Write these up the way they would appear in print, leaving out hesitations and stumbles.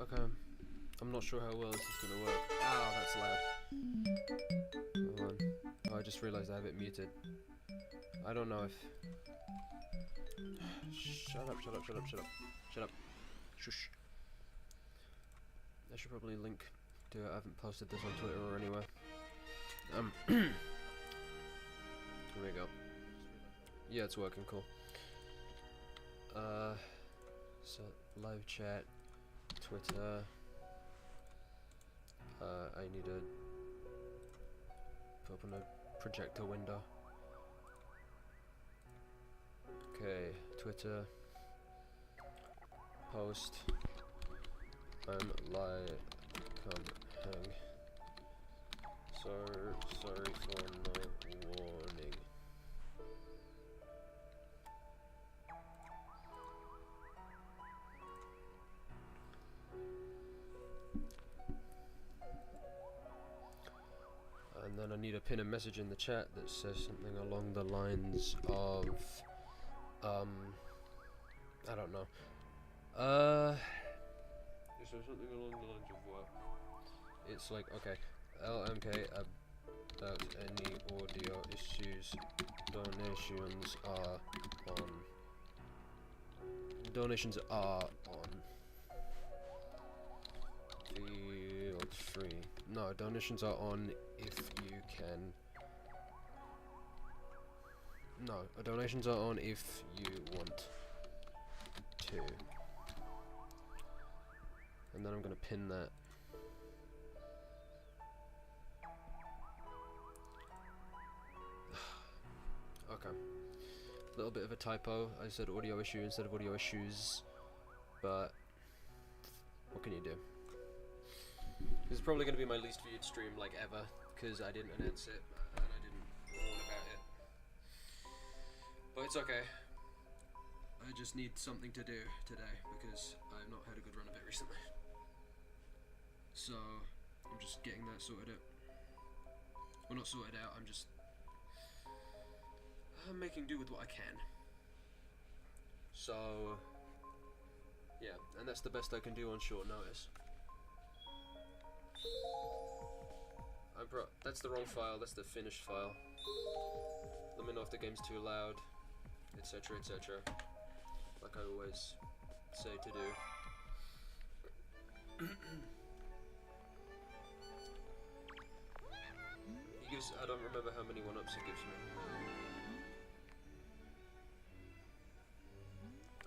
Okay. I'm not sure how well this is gonna work. Ow, that's loud. Hold on. Oh, I just realized I have it muted. I don't know if... Shut up, shut up, shut up, shut up. Shut up. Shush. I should probably link to it. I haven't posted this on Twitter or anywhere. Here we go. Yeah, it's working, cool. So, live chat, Twitter. I need to open a projector window. Okay, Twitter. Post. I'm live. Come hang. Sorry for no warning. And then I need to pin a message in the chat that says something along the lines of, I don't know. It says something along the lines of what? It's like, okay, LMK about any audio issues, donations are on. Donations are on. Field free. No, donations are on if you can. No, donations are on if you want to. And then I'm gonna pin that. Okay. A little bit of a typo. I said audio issue instead of audio issues, but what can you do? This is probably going to be my least viewed stream like ever, because I didn't announce it and I didn't warn about it. But it's okay. I just need something to do today because I've not had a good run of it recently. So I'm just getting that sorted out. Well, not sorted out, I'm making do with what I can. So yeah, and that's the best I can do on short notice. That's the wrong file, that's the finished file. Let me know if the game's too loud, etc, etc. Like I always say to do. He gives, I don't remember how many 1-ups he gives me.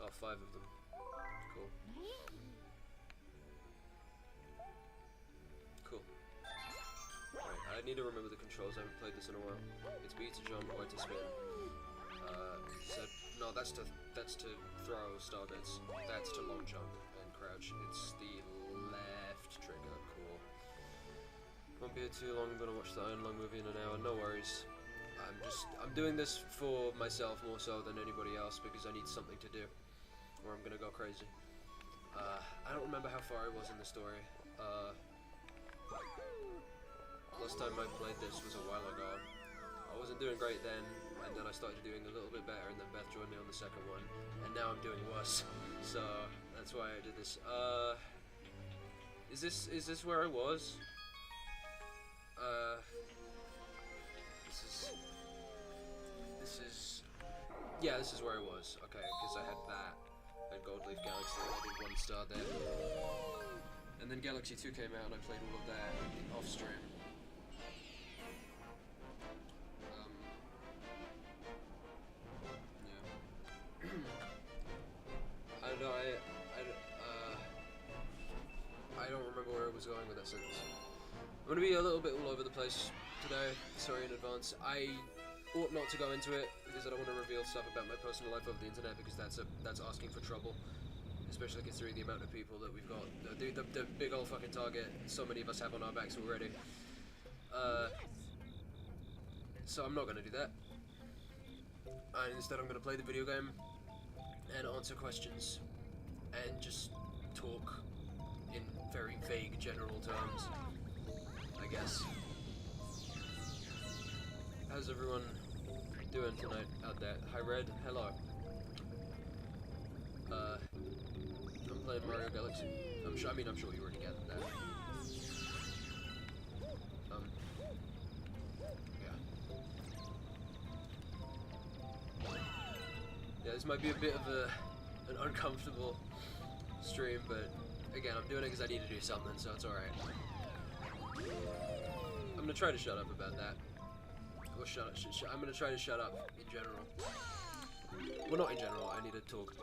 Oh, 5 of them. Cool. Cool. Right, I need to remember the controls, I haven't played this in a while. It's B to jump, Y to spin. No, that's to throw star bits. That's to long jump and crouch. It's the left trigger, cool. Won't be here too long, I'm gonna watch the Iron Lung movie in an hour, no worries. I'm doing this for myself more so than anybody else because I need something to do, or I'm gonna go crazy. I don't remember how far I was in the story. Last time I played this was a while ago. I wasn't doing great then, and then I started doing a little bit better, and then Beth joined me on the second one, and now I'm doing worse. So that's why I did this. Is this where I was? Yeah, this is where I was. Okay, because I had that and Gold Leaf Galaxy, and I did 1 star there. And then Galaxy 2 came out, and I played all of that off stream. I don't remember where I was going with that sentence. I'm going to be a little bit all over the place today, sorry in advance. I ought not to go into it, because I don't want to reveal stuff about my personal life over the internet, because that's asking for trouble. Especially considering the amount of people that we've got. The big old fucking target so many of us have on our backs already. So I'm not going to do that. And instead I'm going to play the video game and answer questions and just talk in very vague general terms, I guess. How's everyone doing tonight out there? Hi Red, hello. I'm playing Mario Galaxy. I'm sure you already gathered that. Yeah, this might be a bit of an uncomfortable stream, but again, I'm doing it because I need to do something, so it's alright. I'm gonna try to shut up about that. Or I'm gonna try to shut up in general. Well, not in general, I need to talk.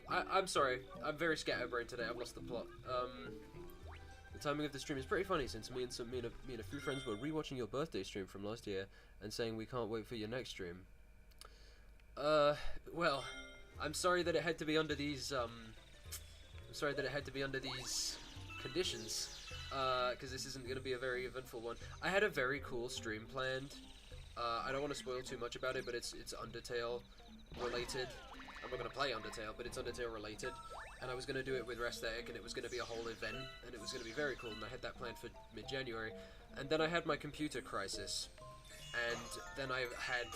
I'm sorry, I'm very scatterbrained today, I've lost the plot. The timing of the stream is pretty funny since me and a few friends were rewatching your birthday stream from last year and saying we can't wait for your next stream. Well, I'm sorry that it had to be under these, conditions, because this isn't going to be a very eventful one. I had a very cool stream planned. I don't want to spoil too much about it, but it's Undertale related. I'm not going to play Undertale, but it's Undertale related. And I was going to do it with Resthetic, and it was going to be a whole event, and it was going to be very cool, and I had that planned for mid-January. And then I had my computer crisis, and then I had,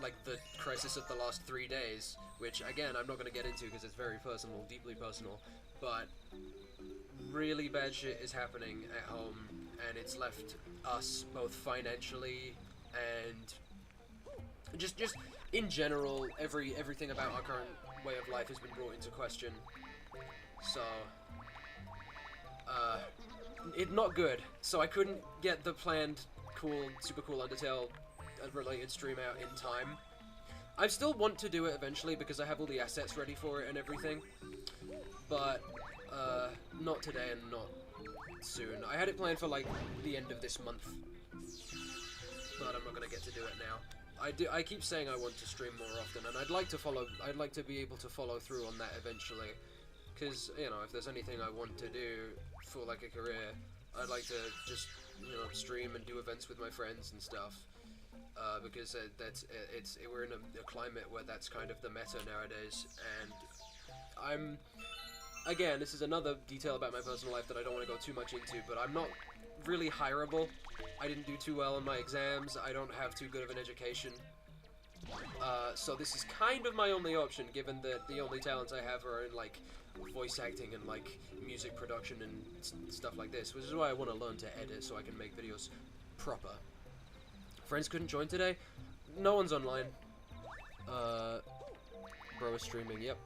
like, the crisis of the last 3 days, which, again, I'm not going to get into because it's very personal, deeply personal, but really bad shit is happening at home, and it's left us both financially and just in general, everything about our current way of life has been brought into question. So, it's not good. So I couldn't get the planned super cool Undertale related stream out in time. I still want to do it eventually because I have all the assets ready for it and everything, but not today and not soon. I had it planned for like the end of this month, but I'm not gonna get to do it now. I keep saying I want to stream more often, and I'd like to be able to follow through on that eventually. Because, you know, if there's anything I want to do for, like, a career, I'd like to just, you know, stream and do events with my friends and stuff. Because we're in a climate where that's kind of the meta nowadays, and again, this is another detail about my personal life that I don't want to go too much into, but I'm not really hireable. I didn't do too well in my exams, I don't have too good of an education. So this is kind of my only option, given that the only talents I have are in, like, voice acting and, like, music production and stuff like this, which is why I want to learn to edit so I can make videos proper. Friends couldn't join today? No one's online. Bro is streaming, yep.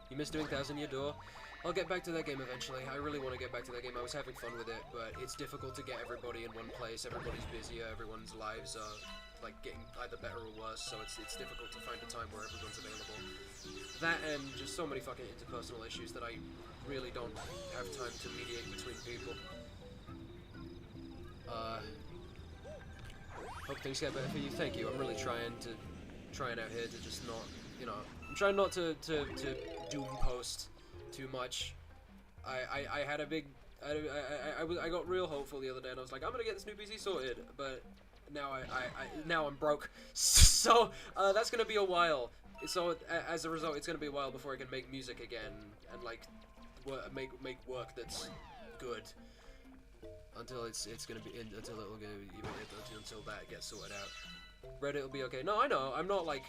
You missed doing Thousand Year Door? I'll get back to that game eventually. I really want to get back to that game. I was having fun with it, but it's difficult to get everybody in one place. Everybody's busier, everyone's lives are, like, getting either better or worse, so it's difficult to find a time where everyone's available. That and just so many fucking interpersonal issues that I really don't have time to mediate between people. Hope things get better for you. Thank you. I'm really trying out here to just not, you know, I'm trying not to doom post too much. I had a big, I got real hopeful the other day, and I was like, I'm gonna get this new PC sorted, but now I'm broke. So that's gonna be a while. So as a result, it's gonna be a while before I can make music again and, like, make work that's good. Until it's gonna be until that gets sorted out. Reddit will be okay. No, I know. I'm not, like,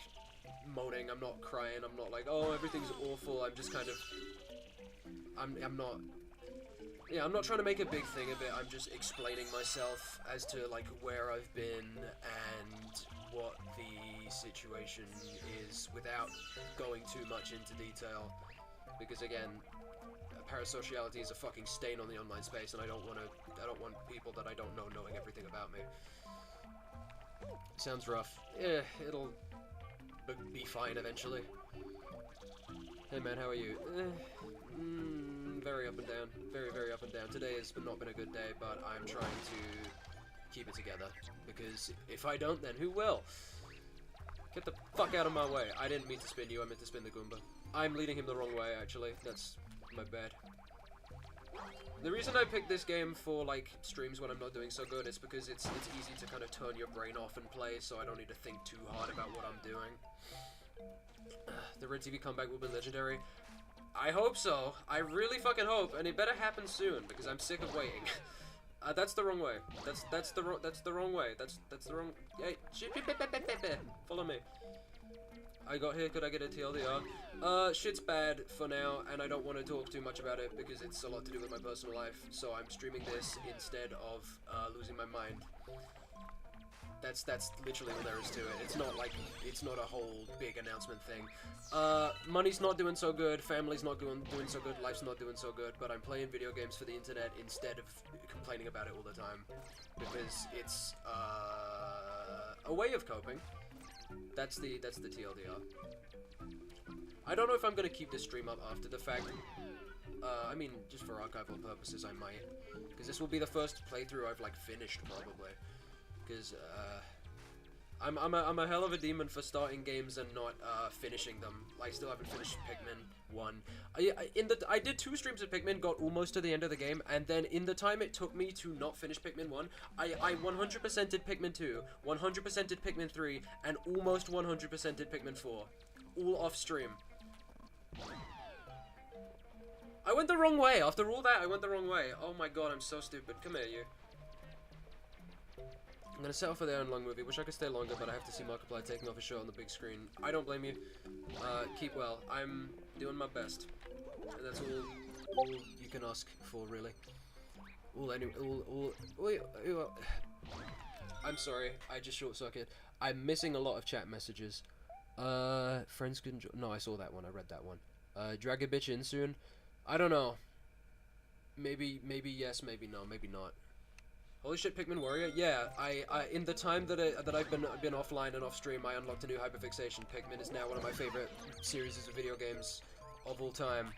moaning. I'm not crying. I'm not like, oh, everything's awful. I'm just kind of. I'm not. Yeah, I'm not trying to make a big thing of it. I'm just explaining myself as to, like, where I've been and what the situation is without going too much into detail. Because again, parasociality is a fucking stain on the online space, and I don't want people that I don't know knowing everything about me. Sounds rough. Yeah, it'll be fine eventually. Hey man, how are you? Very up and down. Very, very up and down. Today has not been a good day, but I'm trying to keep it together. Because if I don't, then who will? Get the fuck out of my way. I didn't mean to spin you, I meant to spin the Goomba. I'm leading him the wrong way, actually. That's my bad. The reason I picked this game for, like, streams when I'm not doing so good is because it's easy to kind of turn your brain off and play, so I don't need to think too hard about what I'm doing. The Red TV comeback will be legendary. I hope so. I really fucking hope, and it better happen soon because I'm sick of waiting. That's the wrong way. That's the wrong way. That's the wrong. Hey, follow me. I got here, could I get a TLDR? Shit's bad for now, and I don't want to talk too much about it because it's a lot to do with my personal life, so I'm streaming this instead of losing my mind. That's literally all there is to it. It's not like, it's not a whole big announcement thing. Money's not doing so good, family's not doing so good, life's not doing so good, but I'm playing video games for the internet instead of complaining about it all the time. Because it's, a way of coping. That's the TLDR. I don't know if I'm gonna keep this stream up after the fact. I mean, just for archival purposes, I might. Because this will be the first playthrough I've, like, finished, probably. Because, I'm a hell of a demon for starting games and not, finishing them. I still haven't finished Pikmin 1. I did 2 streams of Pikmin, got almost to the end of the game, and then in the time it took me to not finish Pikmin 1, I 100% did Pikmin 2, 100% did Pikmin 3, and almost 100% did Pikmin 4. All off stream. I went the wrong way. After all that, I went the wrong way. Oh my god, I'm so stupid. Come here, you. I'm gonna settle for the Aaron Long movie. Wish I could stay longer, but I have to see Markiplier taking off his shirt on the big screen. I don't blame you. Keep well. I'm doing my best. And that's all you can ask for, really. I'm sorry. I just short-circuited. I'm missing a lot of chat messages. Friends can no, I saw that one. I read that one. Drag a bitch in soon. I don't know. Maybe yes, maybe no, maybe not. Holy shit, Pikmin Warrior. Yeah, I in the time that I've been offline and off stream, I unlocked a new hyperfixation. Pikmin is now one of my favorite series of video games of all time,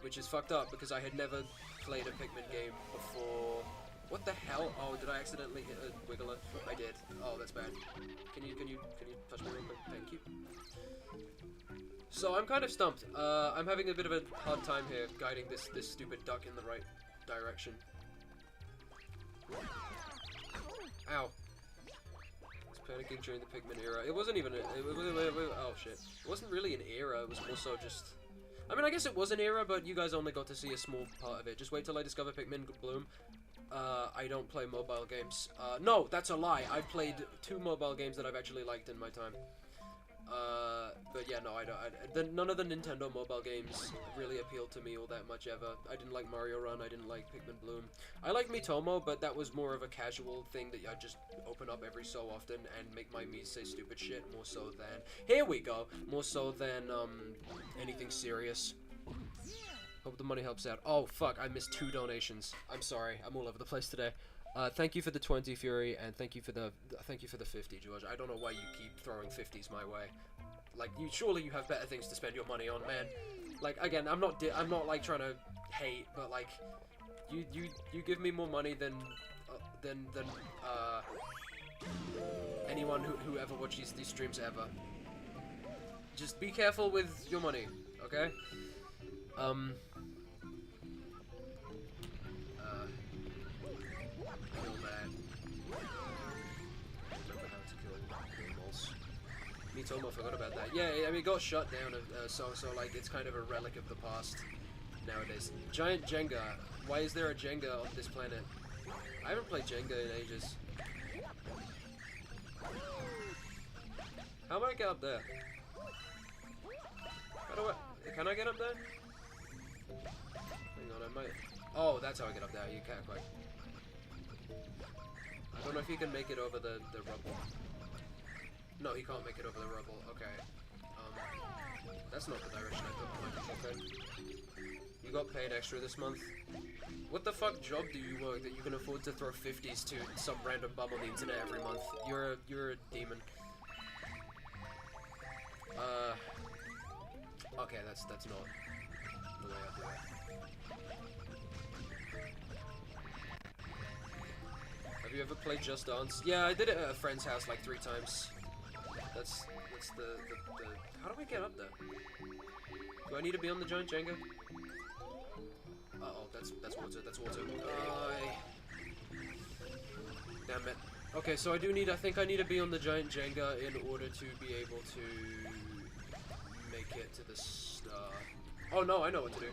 which is fucked up because I had never played a Pikmin game before. What the hell? Oh, did I accidentally hit a wiggler? I did. Oh, that's bad. Can you touch me real quick? Thank you. So I'm kind of stumped. I'm having a bit of a hard time here guiding this stupid duck in the right direction. Ow. I was panicking during the Pikmin era. It wasn't even oh shit. It wasn't really an era, it was more so just... I mean, I guess it was an era, but you guys only got to see a small part of it. Just wait till I discover Pikmin Bloom. I don't play mobile games. No, that's a lie. I've played 2 mobile games that I've actually liked in my time. But yeah, no, none of the Nintendo mobile games really appealed to me all that much ever. I didn't like Mario Run, I didn't like Pikmin Bloom. I like Miitomo, but that was more of a casual thing that I just open up every so often and make my Mii say stupid shit, more so than... Here we go! More so than, anything serious. Hope the money helps out. Oh, fuck, I missed 2 donations. I'm sorry, I'm all over the place today. Thank you for the 20, Fury, and thank you for the 50, George. I don't know why you keep throwing 50s my way. Like, surely you have better things to spend your money on, man. Like, again, I'm not like trying to hate, but like, you give me more money than anyone who ever watches these streams ever. Just be careful with your money, okay? Kill that. Remember how to kill animals. Miitomo, forgot about that. Yeah, I mean, it got shut down, so like, it's kind of a relic of the past nowadays. Giant Jenga. Why is there a Jenga on this planet? I haven't played Jenga in ages. How do I get up there? How do I... Can I get up there? Hang on, I might... Oh, that's how I get up there. You can't quite... I don't know if he can make it over the rubble. No, he can't make it over the rubble. Okay. That's not the direction I took my control pad. You got paid extra this month? What the fuck job do you work that you can afford to throw 50s to some random bum on the internet every month? You're a demon. Okay, that's not the way I do it. Have you ever played Just Dance? Yeah, I did it at a friend's house like 3 times. That's the how do I get up there? Do I need to be on the giant Jenga? Uh-oh, that's water, that's water. Damn it. Okay, so I think I need to be on the giant Jenga in order to be able to make it to the star. Oh no, I know what to do.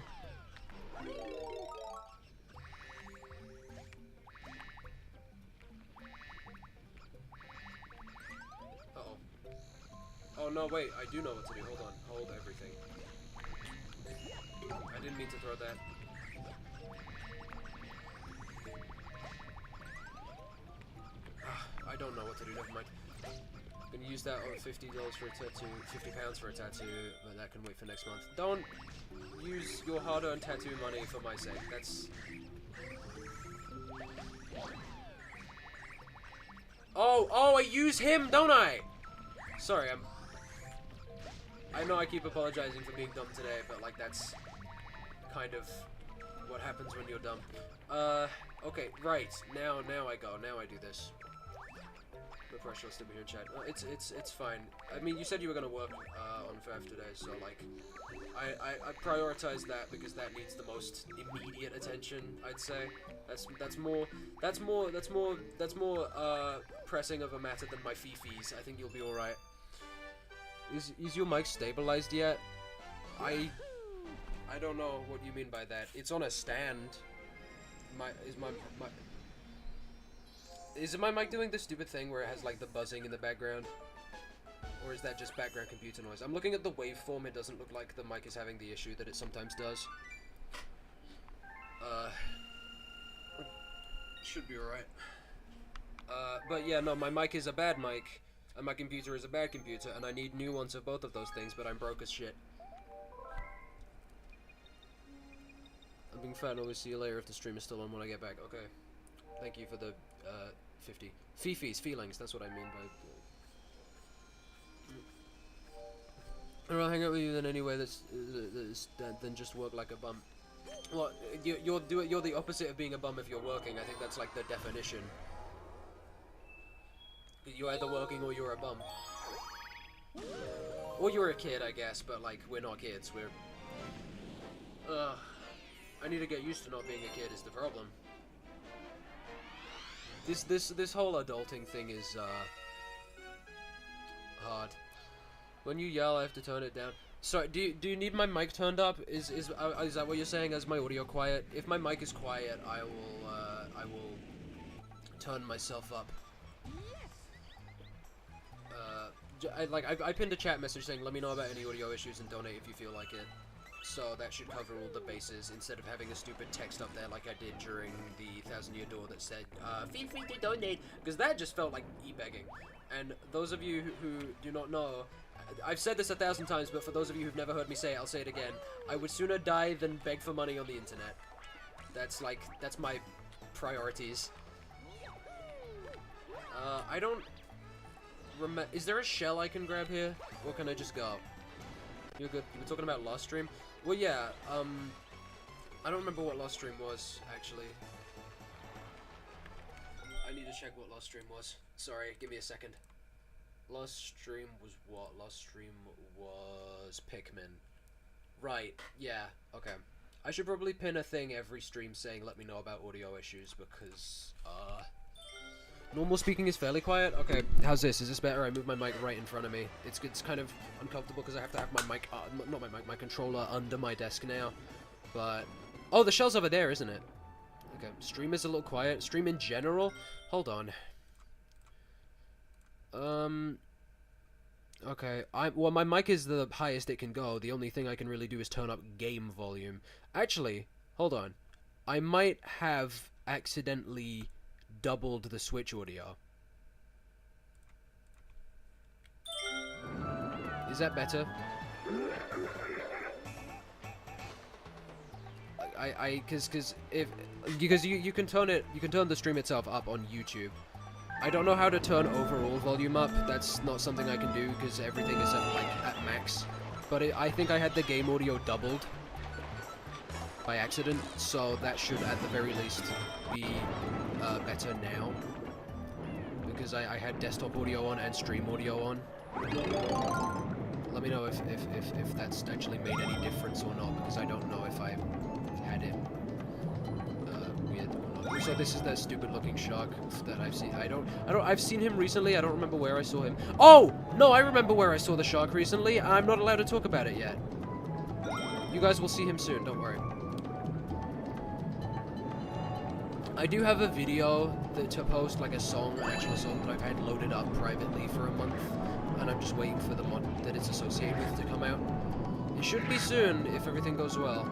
Oh no, wait, I do know what to do. Hold on. Hold everything. I didn't mean to throw that. I don't know what to do, never mind. I'm gonna use that on $50 for a tattoo, £50 for a tattoo, but that can wait for next month. Don't use your hard-earned tattoo money for my sake. That's... Oh, I use him, don't I? Sorry, I know I keep apologizing for being dumb today, but like that's kind of what happens when you're dumb. Okay, right. Now I go. Now I do this. No pressure, I'll still be here in chat. It's fine. I mean, you said you were gonna work on FAF today, so like, I prioritize that because that needs the most immediate attention. I'd say that's more pressing of a matter than my fees. I think you'll be all right. Is your mic stabilized yet? I don't know what you mean by that. It's on a stand. Is my mic doing the stupid thing where it has like the buzzing in the background? Or is that just background computer noise? I'm looking at the waveform, it doesn't look like the mic is having the issue that it sometimes does. Should be alright. But yeah, no, my mic is a bad mic, and my computer is a bad computer, and I need new ones of both of those things, but I'm broke as shit. I'm being fat and always see you later if the stream is still on when I get back. Okay. Thank you for the 50. Feelings, that's what I mean by... I'll hang out with you then anyway, then just work like a bum. Well, you're the opposite of being a bum if you're working. I think that's like the definition. You're either working or you're a bum. Or you're a kid, I guess, but like, we're not kids, we're... I need to get used to not being a kid is the problem. This whole adulting thing is, hard. When you yell, I have to turn it down. Sorry, do you need my mic turned up? Is that what you're saying? Is my audio quiet? If my mic is quiet, I will turn myself up. I pinned a chat message saying, let me know about any audio issues and donate if you feel like it. So that should cover all the bases, instead of having a stupid text up there like I did during the 1000 Year Door that said, feel free to donate, because that just felt like e-begging. And those of you who do not know, I've said this 1,000 times, but for those of you who've never heard me say it, I'll say it again. I would sooner die than beg for money on the internet. That's my priorities. I don't remember. Is there a shell I can grab here? Or can I just go? You're good. You were talking about last stream? Well, yeah, I don't remember what last stream was, actually. I need to check what last stream was. Sorry, give me a second. Last stream was what? Last stream was Pikmin. Right, yeah, okay. I should probably pin a thing every stream saying let me know about audio issues, because, normal speaking is fairly quiet. Okay, how's this? Is this better? I move my mic right in front of me. It's kind of uncomfortable because I have to have my mic, not my mic, my controller under my desk now. But, oh, the shell's over there, isn't it? Okay, stream is a little quiet. Stream in general? Hold on. Okay, well, my mic is the highest it can go. The only thing I can really do is turn up game volume. Actually, hold on. I might have accidentally doubled the Switch audio. Is that better? Because you can turn the stream itself up on YouTube. I don't know how to turn overall volume up. That's not something I can do because everything is at max. But I think I had the game audio doubled by accident, so that should at the very least be better now, because I had desktop audio on and stream audio on. Let me know if that's actually made any difference or not, because I don't know if I had it weird or not. So this is that stupid looking shark that I've seen. I've seen him recently. I don't remember where I saw him. Oh no, I remember where I saw the shark recently. I'm not allowed to talk about it yet. You guys will see him soon, don't worry. I do have a video to post, like a song, an actual song that I've had loaded up privately for a month, and I'm just waiting for the mod that it's associated with to come out. It should be soon if everything goes well.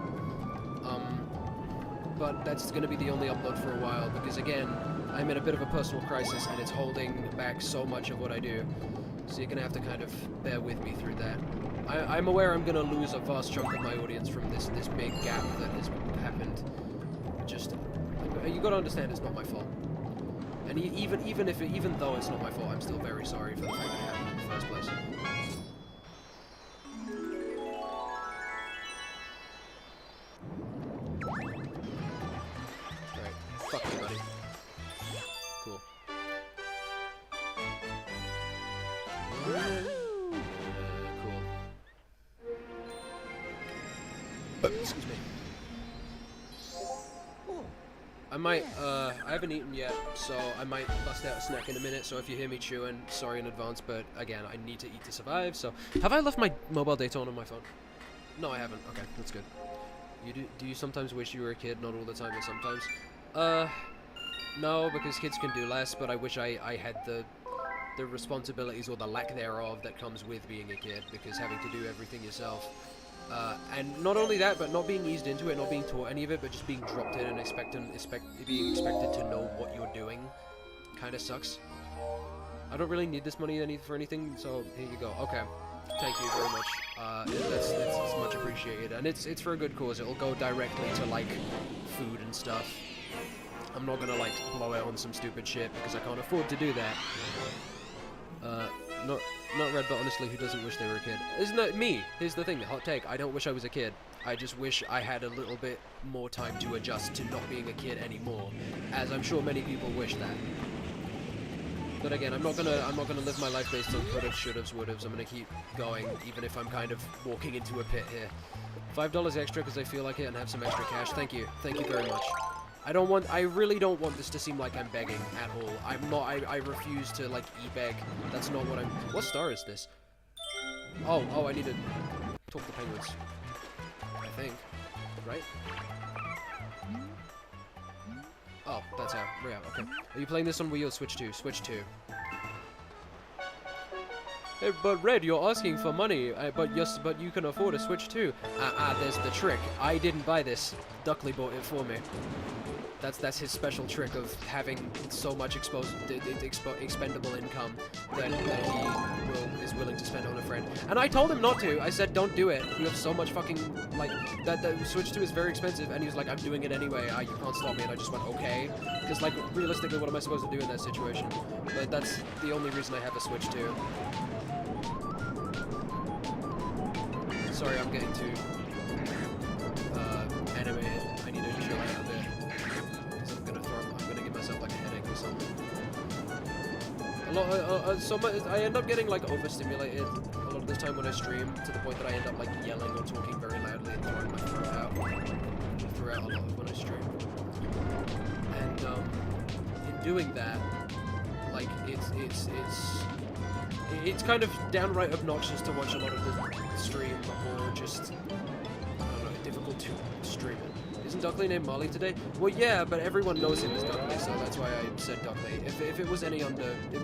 But that's going to be the only upload for a while because again, I'm in a bit of a personal crisis and it's holding back so much of what I do. So you're going to have to kind of bear with me through that. I'm aware I'm going to lose a vast chunk of my audience from this big gap that has happened. Just, you got to understand it's not my fault. And even though it's not my fault, I'm still very sorry for the fact that it happened in the first place. Alright, fuck you, buddy. Cool. Cool. Excuse me. I might, I haven't eaten yet, so I might bust out a snack in a minute, so if you hear me chewing, sorry in advance, but again, I need to eat to survive, so... Have I left my mobile data on my phone? No, I haven't. Okay, that's good. Do you sometimes wish you were a kid? Not all the time, but sometimes? No, because kids can do less, but I wish I had the responsibilities, or the lack thereof, that comes with being a kid, because having to do everything yourself... and not only that, but not being eased into it, not being taught any of it, but just being dropped in and being expected to know what you're doing, kind of sucks. I don't really need this money for anything, so here you go. Okay, thank you very much. It's much appreciated, and it's for a good cause. It'll go directly to like food and stuff. I'm not gonna like blow it on some stupid shit because I can't afford to do that. Not Red, but honestly, who doesn't wish they were a kid? Isn't that me? Here's the thing, the hot take. I don't wish I was a kid. I just wish I had a little bit more time to adjust to not being a kid anymore, as I'm sure many people wish that. But again, I'm not gonna live my life based on could've, should'ves, would'ves. I'm gonna keep going, even if I'm kind of walking into a pit here. $5 extra because I feel like it and have some extra cash. Thank you very much. I really don't want this to seem like I'm begging at all. I refuse to, like, e-beg. That's not what what star is this? Oh, I need to talk to penguins. I think. Right? Oh, that's how. Yeah, okay. Are you playing this on Wii or Switch 2? Switch 2. Hey, but Red, you're asking for money, but you can afford a Switch 2. There's the trick. I didn't buy this. Duckley bought it for me. That's his special trick of having so much expendable income that he is willing to spend on a friend. And I told him not to. I said, don't do it. You have so much fucking, like, that Switch 2 is very expensive. And he was like, I'm doing it anyway. You can't stop me. And I just went, okay. Because, like, realistically, what am I supposed to do in that situation? But that's the only reason I have a Switch 2. Sorry, I'm getting too animated. I need to chill out a bit. I'm gonna give myself like a headache or something. I end up getting like overstimulated a lot of the time when I stream, to the point that I end up like yelling or talking very loudly and throwing my throat out throughout a lot of when I stream. And in doing that, like it's kind of downright obnoxious to watch a lot of the stream, or just, I don't know, difficult to stream it. Isn't Duckley named Marley today? Well, yeah, but everyone knows him as Duckley, so that's why I said Duckley. If it was any under, if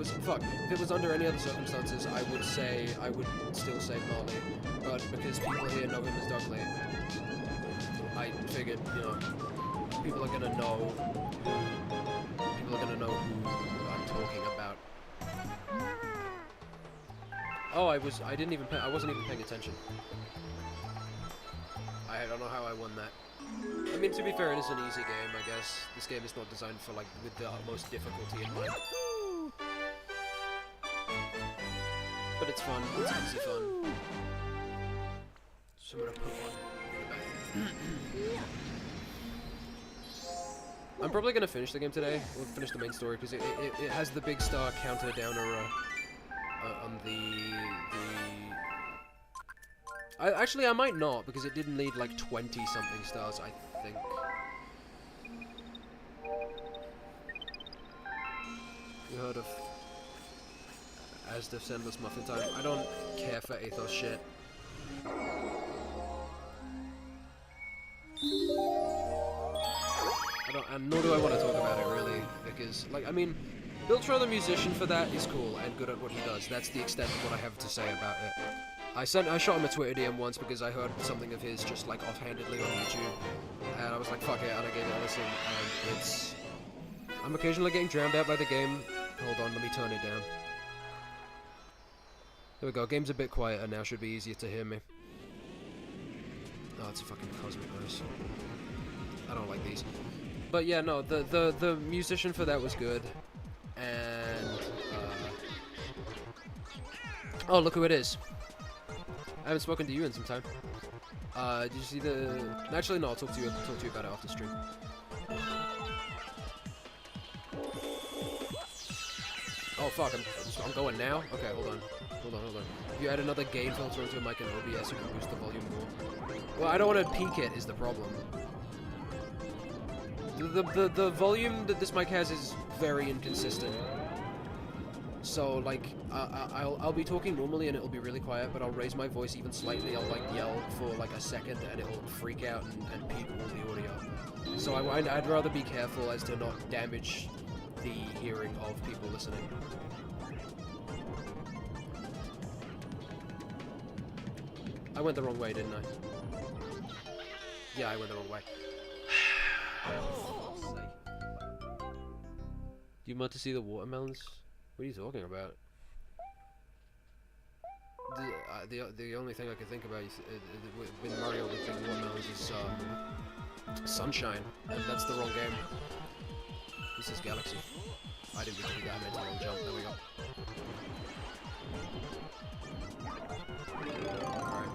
it was under any other circumstances, I would still say Marley. But because people here know him as Duckley, I figured, you know, people are gonna know who I'm talking about. Oh, I wasn't even paying attention. I don't know how I won that. I mean, to be fair, it is an easy game, I guess. This game is not designed for, like, with the utmost difficulty in mind. But it's fun. It's easy fun. So I'm gonna put one. I'm probably gonna finish the game today. We'll finish the main story, because it has the big star counter downer on actually, I might not, because it didn't need like 20-something stars, I think. You heard of Asda's Endless Muffin Time? I don't care for Athos shit. And nor do I want to talk about it, really, because, like, I mean, Biltro the musician for that is cool and good at what he does. That's the extent of what I have to say about it. I shot him a Twitter DM once because I heard something of his just like offhandedly on YouTube, and I was like, fuck it, and I gave it a listen, and it's... I'm occasionally getting drowned out by the game. Hold on, let me turn it down. There we go, game's a bit quieter now, should be easier to hear me. Oh, it's a fucking cosmic noise. I don't like these. But yeah, no, the musician for that was good. And, oh, look who it is. I haven't spoken to you in some time. Did you see the... Actually, no, I'll talk to you about it after stream. Oh, fuck, I'm going now? Okay, hold on. If you add another gain filter into a mic and OBS, you can boost the volume more. Well, I don't want to peak it, is the problem. The volume that this mic has is very inconsistent. So, like, I'll be talking normally and it'll be really quiet, but I'll raise my voice even slightly, I'll, like, yell for, like, a second, and it'll freak out and peak all the audio. So I'd rather be careful as to not damage the hearing of people listening. I went the wrong way, didn't I? Yeah, I went the wrong way. Do you want to see the watermelons? What are you talking about? The only thing I can think about is, with Mario with big watermelons is Sunshine, and that's the wrong game. This is Galaxy. I didn't mean to do that, I meant a long jump. There we go. Alright,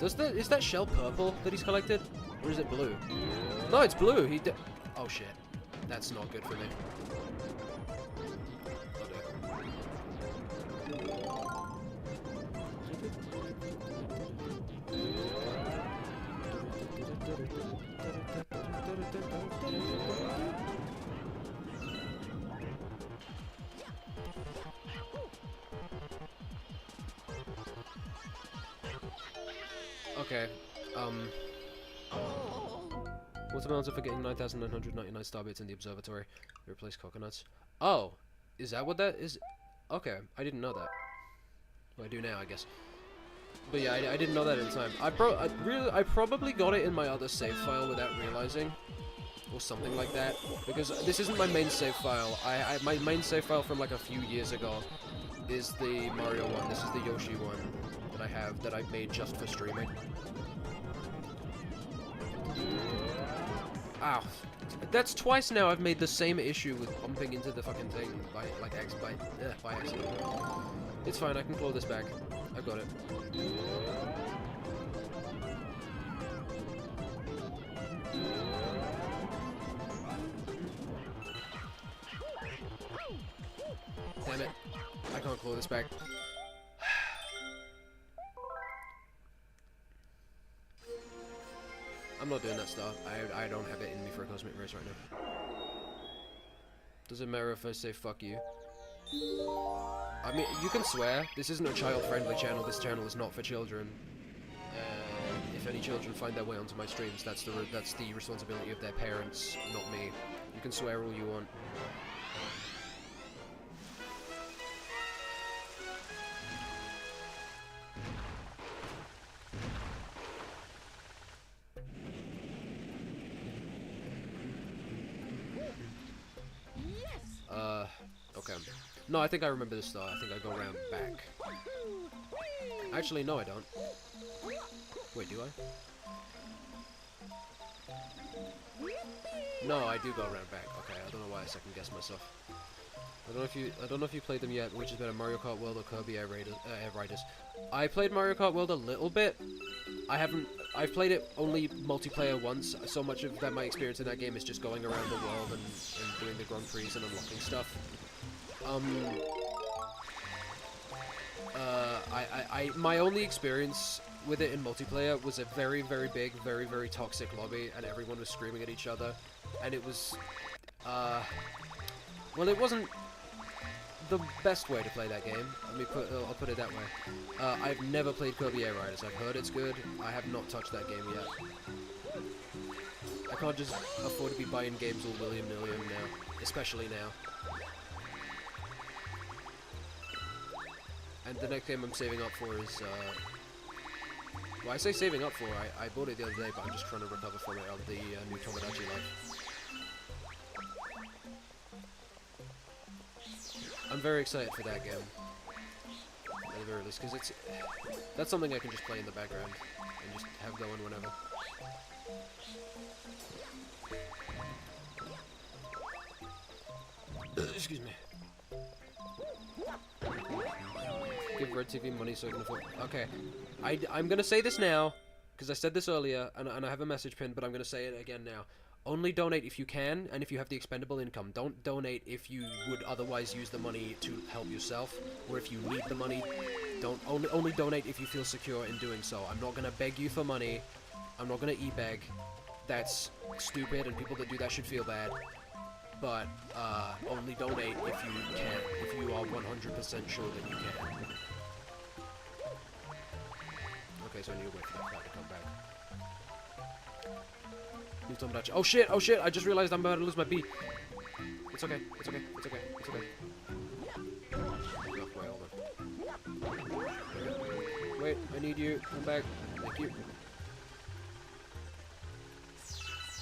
fuck it. Is that shell purple that he's collected? Or is it blue? No, it's blue! Oh shit. That's not good for me. Okay, watermelons are for getting 9,999 star bits in the observatory. They replace coconuts. Oh, is that what that is? Okay, I didn't know that. Well, I do now, I guess. But yeah, I didn't know that at the time. I probably got it in my other save file without realizing, or something like that. Because this isn't my main save file. My main save file from like a few years ago is the Mario one. This is the Yoshi one that I have that I made just for streaming. Ow. That's twice now I've made the same issue with bumping into the fucking thing by accident. It's fine, I can claw this back. I've got it. Damn it. I can't claw this back. I'm not doing that stuff. I don't have it in me for a cosmic race right now. Does it matter if I say fuck you? I mean, you can swear. This isn't a child-friendly channel. This channel is not for children. If any children find their way onto my streams, that's the responsibility of their parents, not me. You can swear all you want. Okay. No, I think I remember this though. I think I go around back. Actually, no, I don't. Wait, do I? No, I do go around back. Okay, I don't know why I second guessed myself. I don't know if you played them yet, which is better, Mario Kart World or Kirby Air Riders. I played Mario Kart World a little bit. I've played it only multiplayer once. So much of that my experience in that game is just going around the world and doing the Grand Prix and unlocking stuff. My only experience with it in multiplayer was a very, very big, very, very toxic lobby, and everyone was screaming at each other, and it was, well, it wasn't the best way to play that game. I'll put it that way. I've never played Kirby Air Riders. I've heard it's good. I have not touched that game yet. I can't just afford to be buying games all willy-nilly now, especially now. And the next game I'm saving up for is, well, I say saving up for, I bought it the other day, but I'm just trying to recover from it, of the new Tomodachi Life. I'm very excited for that game, at the very least, because that's something I can just play in the background, and just have going whenever. Excuse me. Give Red TV money so I can afford... Okay, I'm gonna say this now, because I said this earlier, and I have a message pinned, but I'm gonna say it again now. Only donate if you can, and if you have the expendable income. Don't donate if you would otherwise use the money to help yourself, or if you need the money. Only donate if you feel secure in doing so. I'm not gonna beg you for money. I'm not gonna e-beg. That's stupid, and people that do that should feel bad. But, only donate if you can, if you are 100% sure that you can. Okay, so I need to wait for that guy to come back. Oh shit, oh shit, I just realized I'm about to lose my bee. It's okay, it's okay, it's okay, it's okay. Oh, wait, hold on. Wait, I need you, come back, thank you.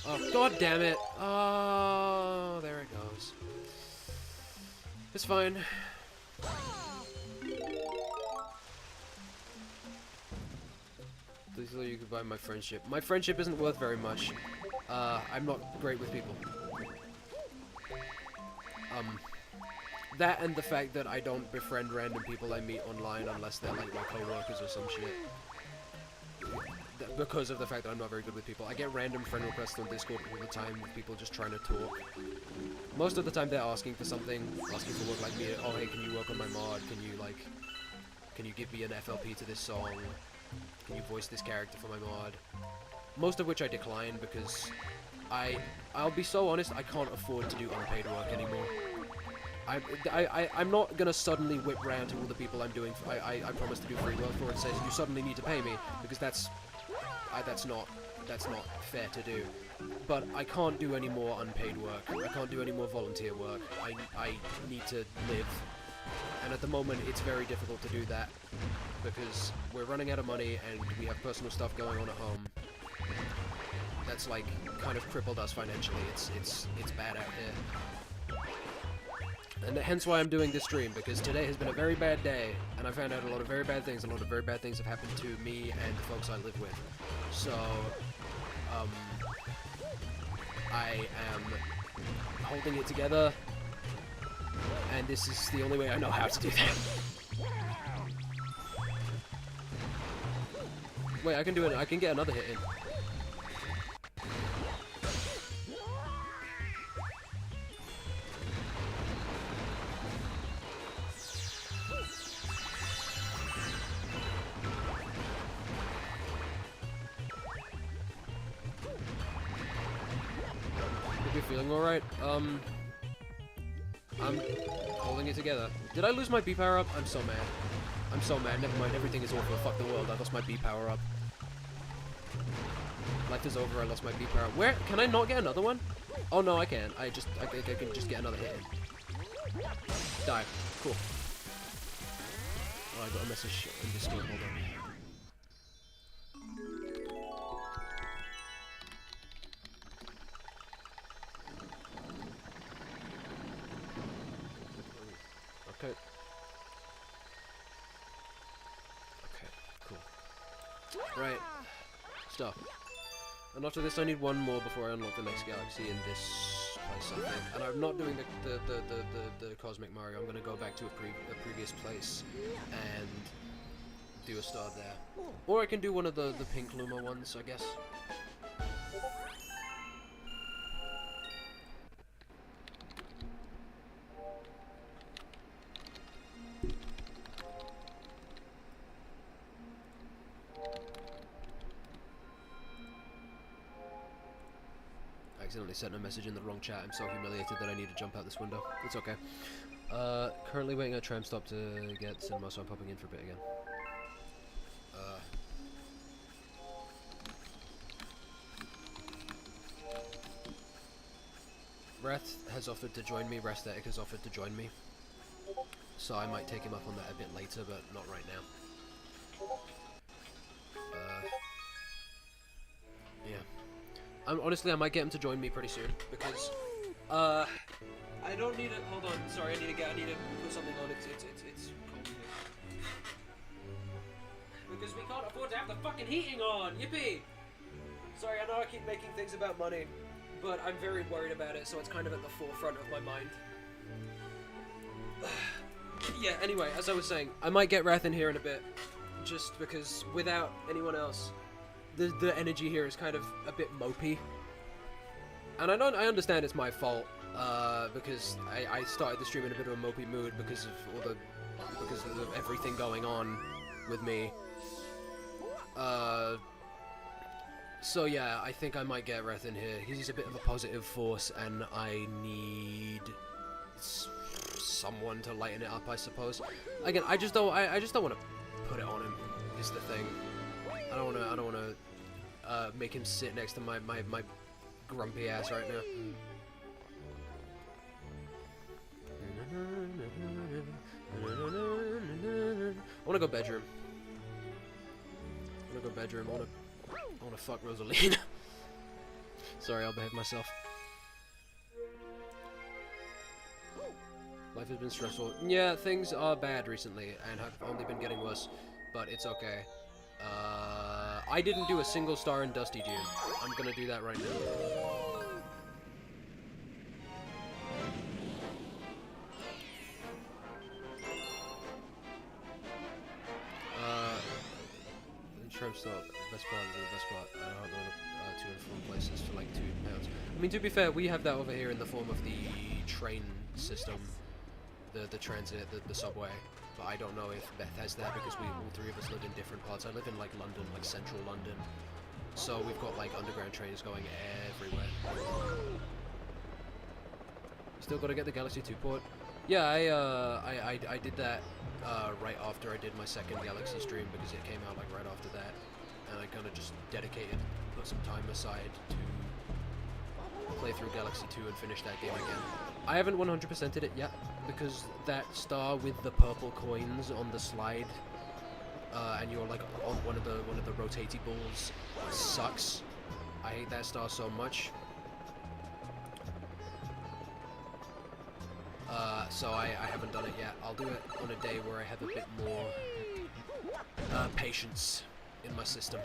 Oh, god damn it! Oh, there it goes. It's fine. Please let you could buy my friendship. My friendship isn't worth very much. I'm not great with people. That and the fact that I don't befriend random people I meet online unless they're like my co-workers or some shit. Because of the fact that I'm not very good with people. I get random friend requests on Discord all the time with people just trying to talk. Most of the time they're asking for something, asking for work like me. Oh hey, can you work on my mod? Can you give me an FLP to this song? Can you voice this character for my mod? Most of which I decline because I'll be so honest, I can't afford to do unpaid work anymore. I'm not gonna suddenly whip round to all the people I'm doing. I promise to do free work for and say you suddenly need to pay me because that's not fair to do. But I can't do any more unpaid work. I can't do any more volunteer work. I need to live, and at the moment it's very difficult to do that because we're running out of money and we have personal stuff going on at home. That's like kind of crippled us financially. It's bad out here. And hence why I'm doing this stream, because today has been a very bad day, and I found out a lot of very bad things. A lot of very bad things have happened to me and the folks I live with. So, I am holding it together, and this is the only way I know how to do that. Wait, I can do it. I can get another hit in. Feeling alright? I'm holding it together. Did I lose my B power up? I'm so mad. I'm so mad. Never mind, everything is over. Fuck the world. I lost my B power up. Life is over. I lost my B power up. Where? Can I not get another one? Oh no, I can. I think I can just get another hit in. Die. Cool. Oh, I got a message in Discord. Hold on. Okay. Okay, cool. Right. Stop. And after this I need one more before I unlock the next galaxy in this place, I think. And I'm not doing the Cosmic Mario. I'm gonna go back to a previous place and do a star there. Or I can do one of the pink Luma ones, I guess. I accidentally sent a message in the wrong chat. I'm so humiliated that I need to jump out this window. It's okay. Currently waiting at a tram stop to get cinema, so I'm popping in for a bit again. Wrath has offered to join me. Rasthetic has offered to join me. So I might take him up on that a bit later, but not right now. Yeah. Honestly, I might get him to join me pretty soon, because, I don't need to, hold on, sorry, I need to put something on, it's cold here. Because we can't afford to have the fucking heating on, yippee! Sorry, I know I keep making things about money, but I'm very worried about it, so it's kind of at the forefront of my mind. Yeah, anyway, as I was saying, I might get Wrath in here in a bit, just because without anyone else, the energy here is kind of a bit mopey. And I understand it's my fault, because I started the stream in a bit of a mopey mood because of everything going on with me. So yeah, I think I might get Wrath in here. He's a bit of a positive force, and I need someone to lighten it up, I suppose. Again, I just don't want to put it on him. Is the thing. I don't want to make him sit next to my grumpy ass right now. I want to go bedroom. I want to fuck Rosaline. Sorry, I'll behave myself. Life has been stressful. Yeah, things are bad recently, and have only been getting worse, but it's okay. I didn't do a single star in Dusty June. I'm gonna do that right now. Tramp stop, best part of the best part. I don't know, to and from places for like £2. I mean, to be fair, we have that over here in the form of the train system, the transit, the subway. But I don't know if Beth has that because all three of us live in different parts. I live in like London, like central London. So we've got like underground trains going everywhere. Still gotta get the Galaxy 2 port. Yeah, I did that right after I did my second Galaxy stream because it came out like right after that. And I kind of just put some time aside to play through Galaxy 2 and finish that game again. I haven't 100%ed it yet because that star with the purple coins on the slide, and you're like on one of the rotaty balls sucks. I hate that star so much. So I haven't done it yet. I'll do it on a day where I have a bit more patience in my system.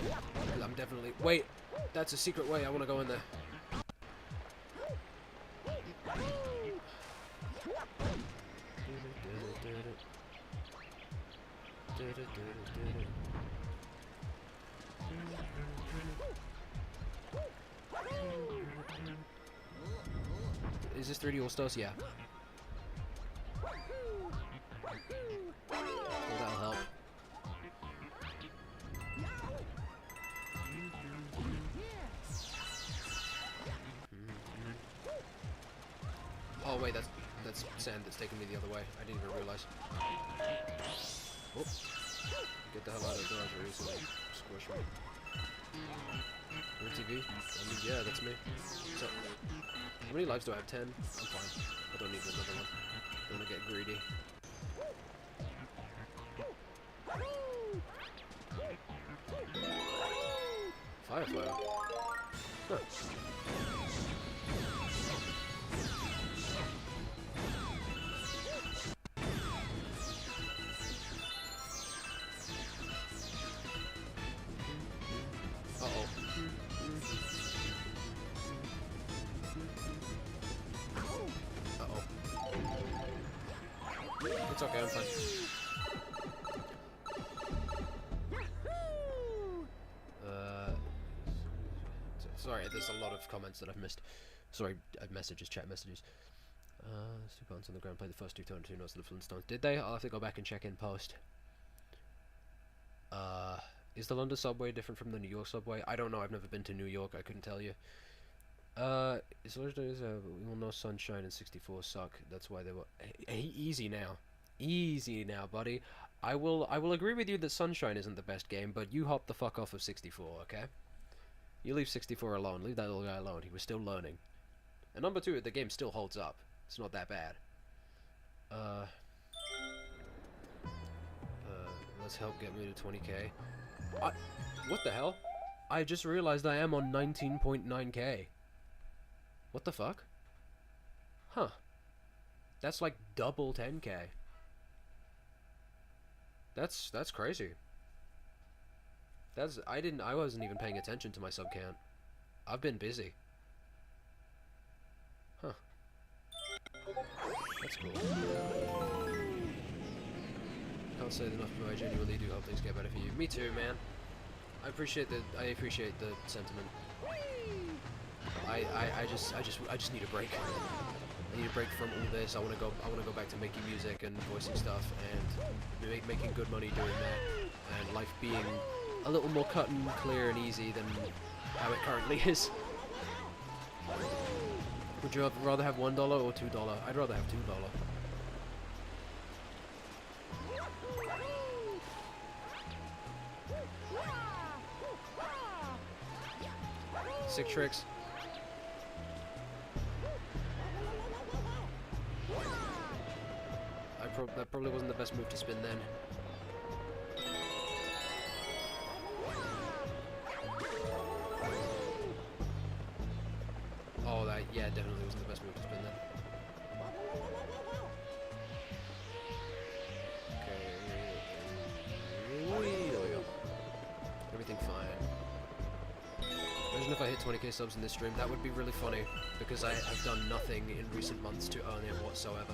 Because I'm definitely... Wait! That's a secret way. I want to go in there. Is this 3D All-Stars? Yeah. Well, that'll help. Oh wait, that's sand that's taking me the other way. I didn't even realize. Oh. Get the hell out of the garage or use like squish me. TV? I mean, yeah, that's me. So, how many lives do I have? 10? I'm fine. I don't need another one. Don't want to get greedy. Firefly. Huh. Uh-oh. Uh-oh. It's okay, I'm fine. Sorry, there's a lot of comments that I've missed. Sorry, messages, chat messages. 2 points on the ground, play the first 2 notes of the Flintstones. Did they? I'll have to go back and check in post. Is the London subway different from the New York subway? I don't know, I've never been to New York, I couldn't tell you. It's we will know Sunshine and 64 suck, that's why they were... Hey, easy now. Easy now, buddy. I will agree with you that Sunshine isn't the best game, but you hop the fuck off of 64, okay? You leave 64 alone. Leave that little guy alone. He was still learning. And number two, the game still holds up. It's not that bad. Let's help get me to 20k. What the hell? I just realized I am on 19.9k. What the fuck? Huh. That's like double 10k. That's crazy. I wasn't even paying attention to my sub count. I've been busy. Huh. That's cool. Can't say enough, but I genuinely do hope things get better for you. Me too, man. I appreciate the sentiment. I just need a break. I need a break from all this. I wanna go back to making music and voicing stuff and making good money doing that, and life being a little more cut and clear and easy than how it currently is. Would you rather have $1 or $2? I'd rather have $2. Sick tricks. That probably wasn't the best move to spin then. Oh, yeah, definitely wasn't the best move to spin then. Okay. There we go. Everything fine. Imagine if I hit 20k subs in this stream. That would be really funny, because I have done nothing in recent months to earn it whatsoever.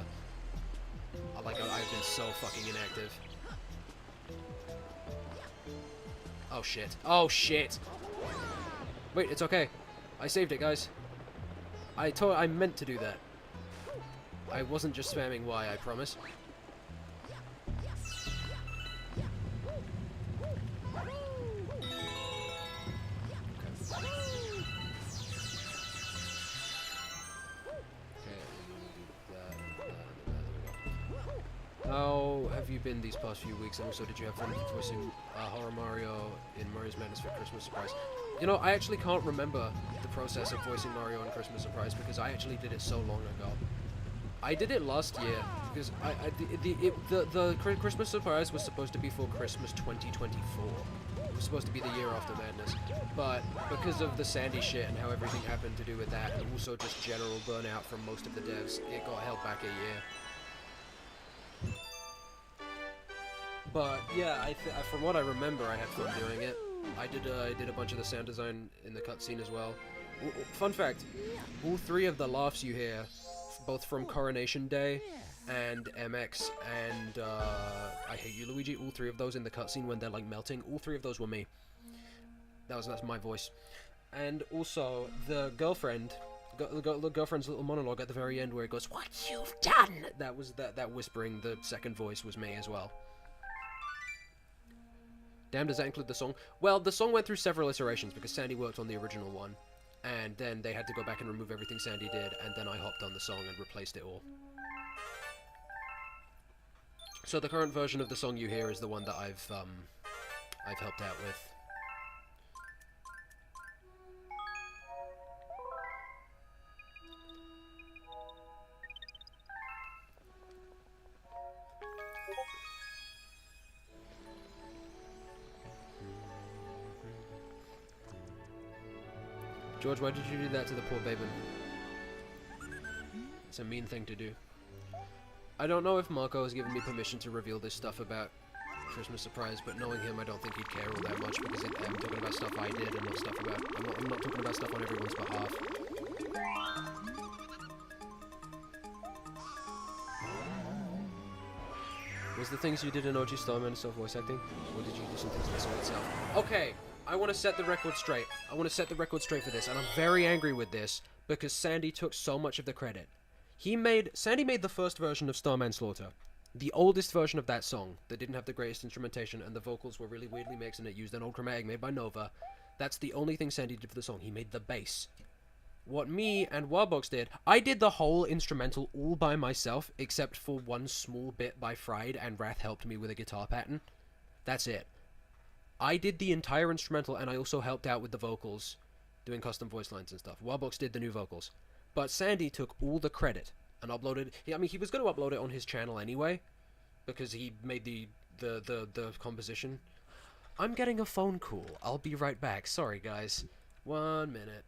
I've been so fucking inactive. Oh shit. Oh shit! Wait, it's okay. I saved it, guys. I meant to do that. I wasn't just spamming Y, I promise. How have you been these past few weeks, and also did you have fun voicing Horror Mario in Mario's Madness for Christmas Surprise? You know, I actually can't remember the process of voicing Mario on Christmas Surprise because I actually did it so long ago. I did it last year because the Christmas Surprise was supposed to be for Christmas 2024. It was supposed to be the year after Madness, but because of the Sandy shit and how everything happened to do with that, and also just general burnout from most of the devs, it got held back a year. But yeah, from what I remember, I had fun doing it. I did a bunch of the sound design in the cutscene as well. Fun fact: all three of the laughs you hear, both from Coronation Day and MX and I Hate You, Luigi, all three of those in the cutscene when they're like melting, all three of those were me. That's my voice. And also the girlfriend's little monologue at the very end where it goes, "What you've done!" That whispering, the second voice was me as well. Damn, does that include the song? Well, the song went through several iterations because Sandy worked on the original one, and then they had to go back and remove everything Sandy did, and then I hopped on the song and replaced it all. So the current version of the song you hear is the one that I've helped out with. George, why did you do that to the poor baby? It's a mean thing to do. I don't know if Marco has given me permission to reveal this stuff about Christmas Surprise, but knowing him, I don't think he'd care all that much because I'm talking about stuff I did and not stuff about... I'm not talking about stuff on everyone's behalf. Was the things you did in OG Starman still voice acting? Or did you do something to the song itself? Okay! I want to set the record straight. I want to set the record straight for this, and I'm very angry with this because Sandy took so much of the credit. Sandy made the first version of Starman Slaughter, the oldest version of that song that didn't have the greatest instrumentation, and the vocals were really weirdly mixed, and it used an old chromatic made by Nova. That's the only thing Sandy did for the song. He made the bass. What me and Warbox did, I did the whole instrumental all by myself, except for one small bit by Fried, and Wrath helped me with a guitar pattern. That's it. I did the entire instrumental, and I also helped out with the vocals, doing custom voice lines and stuff. Warbox did the new vocals. But Sandy took all the credit and uploaded. I mean, he was going to upload it on his channel anyway, because he made the composition. I'm getting a phone call. I'll be right back. Sorry, guys. 1 minute.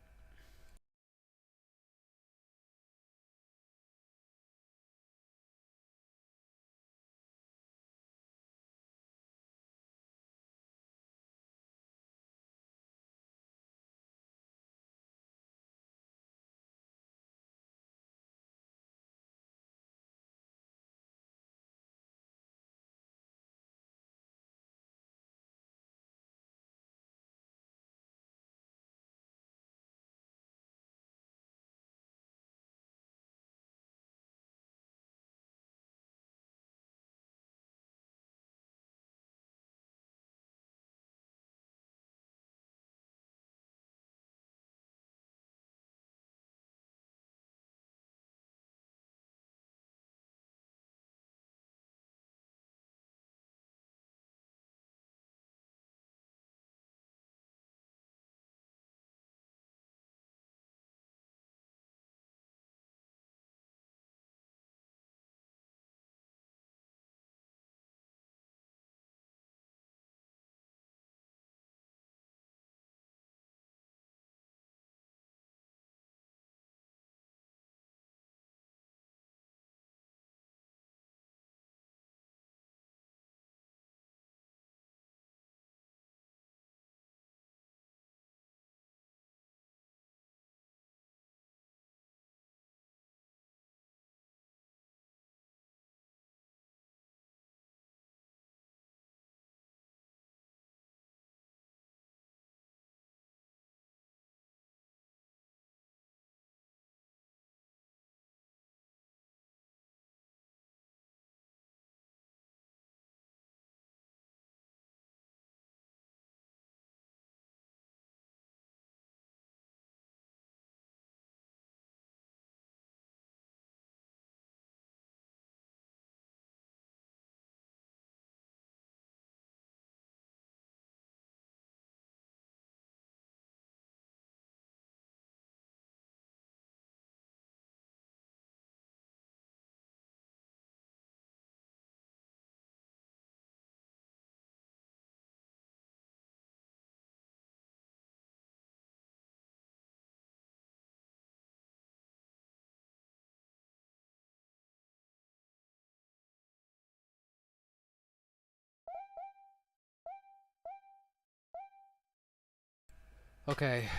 Okay,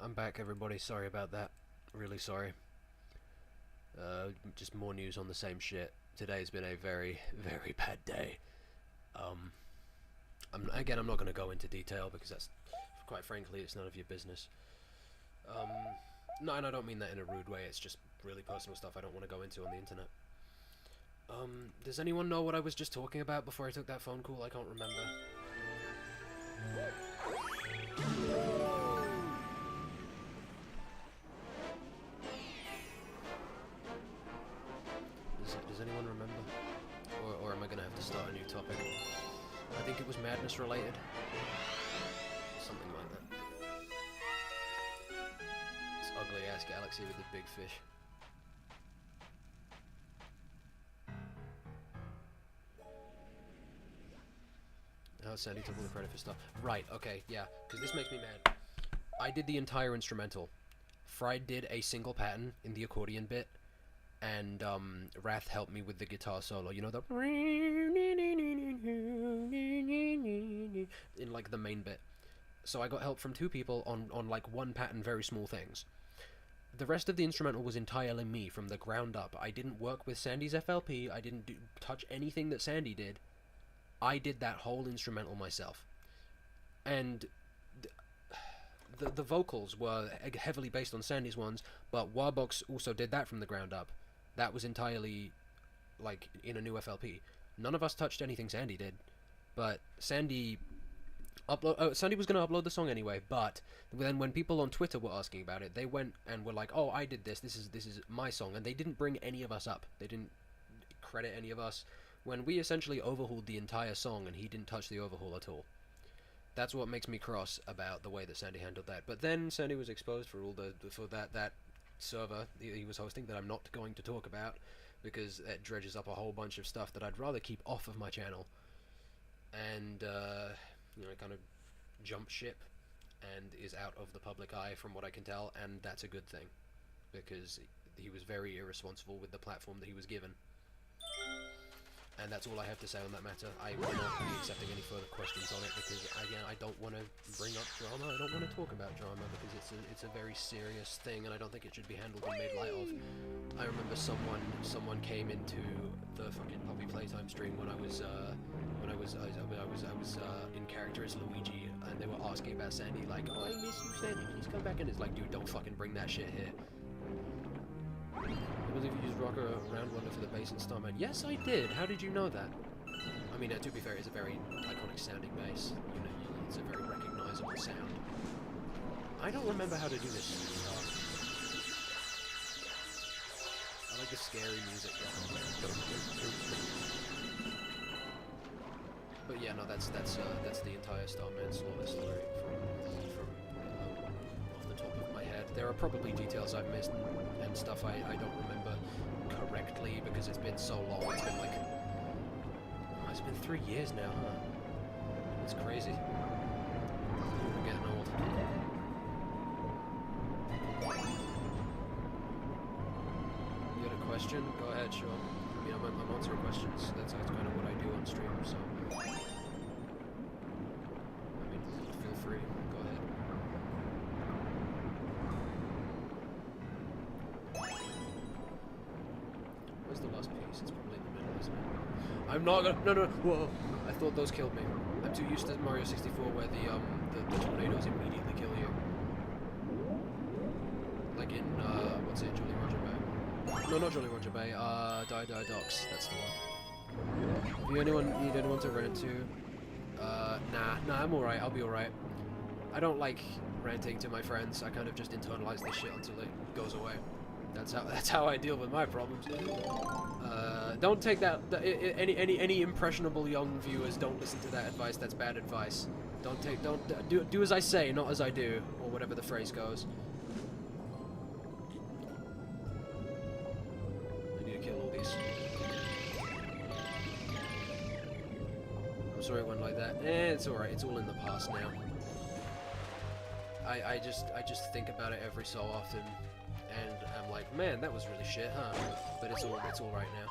I'm back, everybody. Sorry about that. Really sorry. Just more news on the same shit. Today's been a very, very bad day. Um, I'm not going to go into detail because that's, quite frankly, it's none of your business. No, and I don't mean that in a rude way. It's just really personal stuff I don't want to go into on the internet. Does anyone know what I was just talking about before I took that phone call? I can't remember. Does anyone remember? Or am I gonna have to start a new topic? I think it was madness related. Something like that. This ugly ass galaxy with the big fish. Oh, Sandy took all the credit for stuff. Right, okay, yeah, because this makes me mad. I did the entire instrumental. Fried did a single pattern in the accordion bit, and Wrath helped me with the guitar solo. You know, the in like the main bit. So I got help from two people on like one pattern, very small things. The rest of the instrumental was entirely me from the ground up. I didn't work with Sandy's FLP. I didn't touch anything that Sandy did. I did that whole instrumental myself. And the vocals were heavily based on Sandy's ones, but Warbox also did that from the ground up. That was entirely, like, in a new FLP. None of us touched anything Sandy did, but Sandy Sandy was going to upload the song anyway, but then when people on Twitter were asking about it, they went and were like, oh, I did this is my song, and they didn't bring any of us up. They didn't credit any of us, when we essentially overhauled the entire song and he didn't touch the overhaul at all. That's what makes me cross about the way that Sandy handled that. But then Sandy was exposed for all for that server he was hosting that I'm not going to talk about because it dredges up a whole bunch of stuff that I'd rather keep off of my channel, and you know, kind of jump ship and is out of the public eye from what I can tell, and that's a good thing because he was very irresponsible with the platform that he was given. And that's all I have to say on that matter. I will not be accepting any further questions on it because, again, I don't want to bring up drama. I don't want to talk about drama because it's a very serious thing, and I don't think it should be handled and made light of. I remember someone came into the fucking Puppy Playtime stream when I was in character as Luigi, and they were asking about Sandy, like, "Oh, I miss you, Sandy. Please come back." And it's like, dude, don't fucking bring that shit here. I believe you used Rocker Round Wonder for the bass and Starman. Yes, I did. How did you know that? I mean, to be fair, it's a very iconic sounding bass. You know, it's a very recognizable sound. I don't remember how to do this stuff. I like the scary music. But yeah, no, that's the entire Starman Slaughter story from off the top of my head. There are probably details I've missed and stuff I don't remember correctly because it's been so long. It's been like, oh, it's been 3 years now, huh? It's crazy. We're getting old. You got a question? Go ahead, sure. I mean, I'm answering questions. That's kind of what I do on stream, so. I mean, feel free. Go ahead. Where's the last piece? It's probably in the middle, isn't it? I'm not gonna. No. Whoa! I thought those killed me. I'm too used to Mario 64 where the tornadoes immediately kill you. Like in what's it? Jolly Roger Bay. No, not Jolly Roger Bay. Die Docks. That's the one. Do you need anyone to rant to? Nah, I'm alright. I'll be alright. I don't like ranting to my friends. I kind of just internalize this shit until it goes away. That's how I deal with my problems. Don't take that. Any impressionable young viewers, don't listen to that advice. That's bad advice. Do as I say, not as I do, or whatever the phrase goes. I need to kill all these. I'm sorry it went like that. It's alright. It's all in the past now. I just think about it every so often, and I'm like, man, that was really shit, huh? But it's all right now.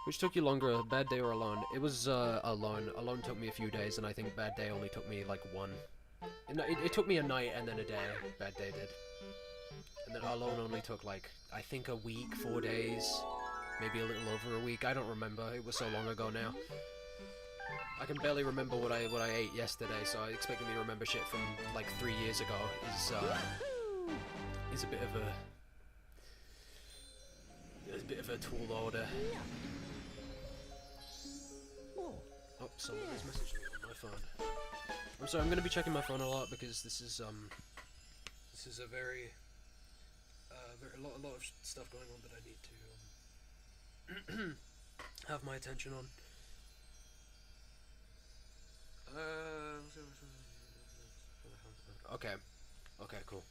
Which took you longer, Bad Day or Alone? It was Alone. Alone took me a few days, and I think Bad Day only took me like one. It took me a night and then a day. Bad Day did. And then Alone only took like, I think a week, 4 days, maybe a little over a week. I don't remember. It was so long ago now. I can barely remember what I ate yesterday, so expecting me to remember shit from like 3 years ago is a bit of a tall order. Oh, someone has messaged me on my phone. I'm sorry, I'm gonna be checking my phone a lot because this is a very a lot of stuff going on that I need to have my attention on. Okay, cool.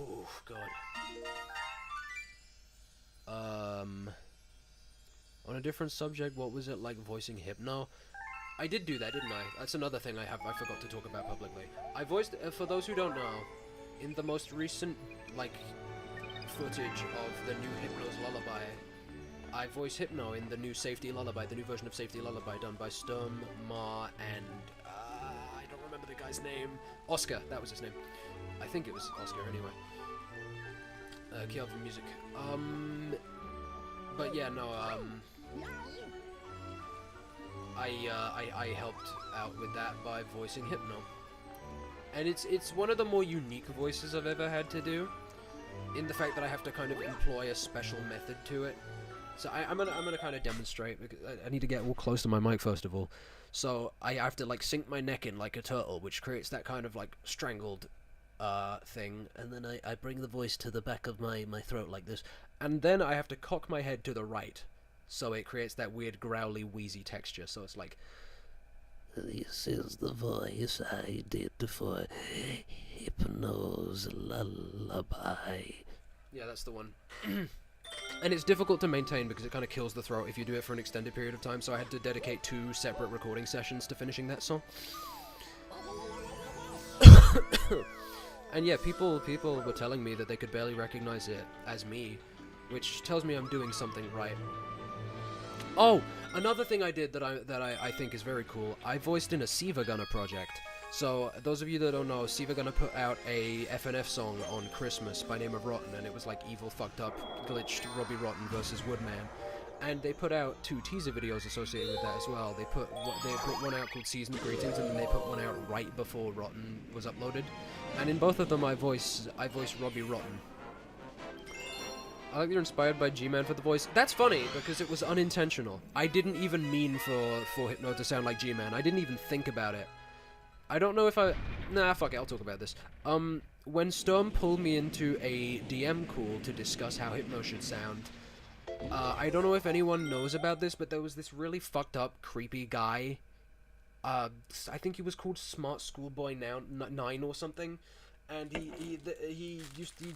Oh God. On a different subject, what was it like voicing Hypno? I did do that, didn't I? That's another thing I forgot to talk about publicly. I voiced, for those who don't know, in the most recent, like, footage of the new Hypno's Lullaby, I voice Hypno in the new Safety Lullaby, the new version of Safety Lullaby done by Sturm, Ma, and, I don't remember the guy's name. Oscar, that was his name. I think it was Oscar, anyway. Kelvin Music. But yeah, no, I helped out with that by voicing Hypno. And it's one of the more unique voices I've ever had to do, in the fact that I have to kind of employ a special method to it. So I'm gonna kind of demonstrate, because I need to get all close to my mic first of all. So I have to like sink my neck in like a turtle, which creates that kind of like strangled thing, and then I bring the voice to the back of my throat like this, and then I have to cock my head to the right, so it creates that weird growly wheezy texture. So it's like, this is the voice I did for Hypno's lullaby. Yeah, that's the one. And it's difficult to maintain because it kind of kills the throat if you do it for an extended period of time, so I had to dedicate 2 separate recording sessions to finishing that song. And yeah, people were telling me that they could barely recognize it as me, which tells me I'm doing something right. Oh, another thing I did that I think is very cool, I voiced in a Siva Gunner project. So, those of you that don't know, Siva Gunner put out a FNF song on Christmas by name of Rotten, and it was like evil, fucked up, glitched Robbie Rotten versus Woodman. And they put out 2 teaser videos associated with that as well. They put one out called Season of Greetings, and then they put one out right before Rotten was uploaded. And in both of them, I voiced Robbie Rotten. I like that you're inspired by G-Man for the voice. That's funny, because it was unintentional. I didn't even mean for Hypno to sound like G-Man. I didn't even think about it. I don't know if I... Nah, fuck it, I'll talk about this. When Storm pulled me into a DM call to discuss how Hypno should sound, I don't know if anyone knows about this, but there was this really fucked up, creepy guy. I think he was called Smart Schoolboy 9 or something. And he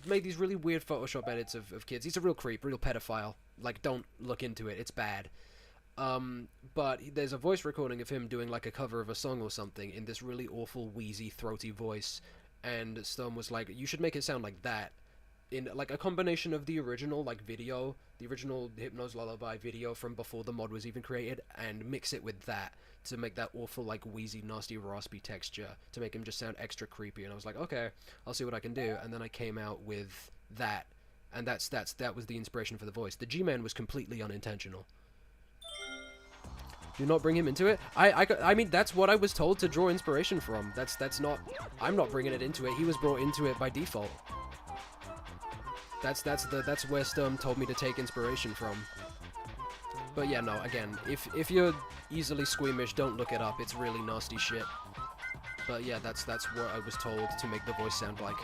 made these really weird Photoshop edits of kids. He's a real creep, real pedophile. Like, don't look into it, it's bad. But there's a voice recording of him doing like a cover of a song or something in this really awful, wheezy, throaty voice, and Stone was like, you should make it sound like that, in like a combination of the original like video, the original Hypno's Lullaby video from before the mod was even created, and mix it with that to make that awful like wheezy, nasty, raspy texture to make him just sound extra creepy. And I was like, okay, I'll see what I can do, and then I came out with that, and that was the inspiration for the voice. The G-Man was completely unintentional. Do not bring him into it. I mean, that's what I was told to draw inspiration from. That's not. I'm not bringing it into it. He was brought into it by default. That's where Sturm told me to take inspiration from. But yeah, no. Again, if you're easily squeamish, don't look it up. It's really nasty shit. But yeah, that's what I was told to make the voice sound like.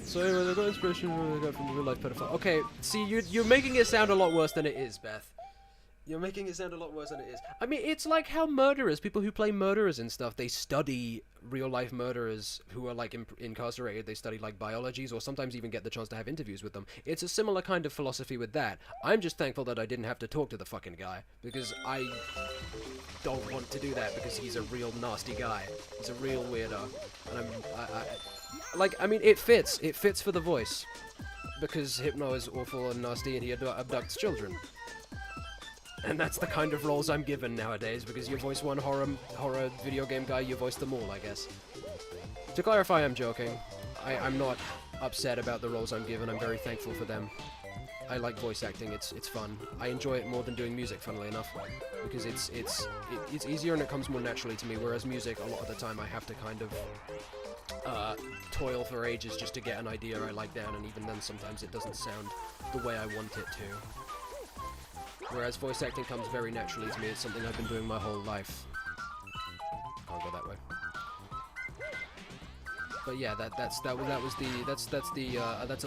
So anyway, I got inspiration from the real life pedophile. Okay, see, you're making it sound a lot worse than it is, Beth. You're making it sound a lot worse than it is. I mean, it's like how murderers, people who play murderers and stuff, they study real life murderers who are like incarcerated. They study like biologies, or sometimes even get the chance to have interviews with them. It's a similar kind of philosophy with that. I'm just thankful that I didn't have to talk to the fucking guy, because I don't want to do that, because he's a real nasty guy. He's a real weirdo, and I mean, it fits for the voice, because Hypno is awful and nasty and he abducts children. And that's the kind of roles I'm given nowadays, because you voice one horror video game guy, you voice them all, I guess. To clarify, I'm joking. I'm not upset about the roles I'm given, I'm very thankful for them. I like voice acting, it's fun. I enjoy it more than doing music, funnily enough, because it's easier and it comes more naturally to me, whereas music, a lot of the time, I have to kind of toil for ages just to get an idea I like down, and even then sometimes it doesn't sound the way I want it to. Whereas voice acting comes very naturally to me, it's something I've been doing my whole life. Can't go that way. But yeah, that's a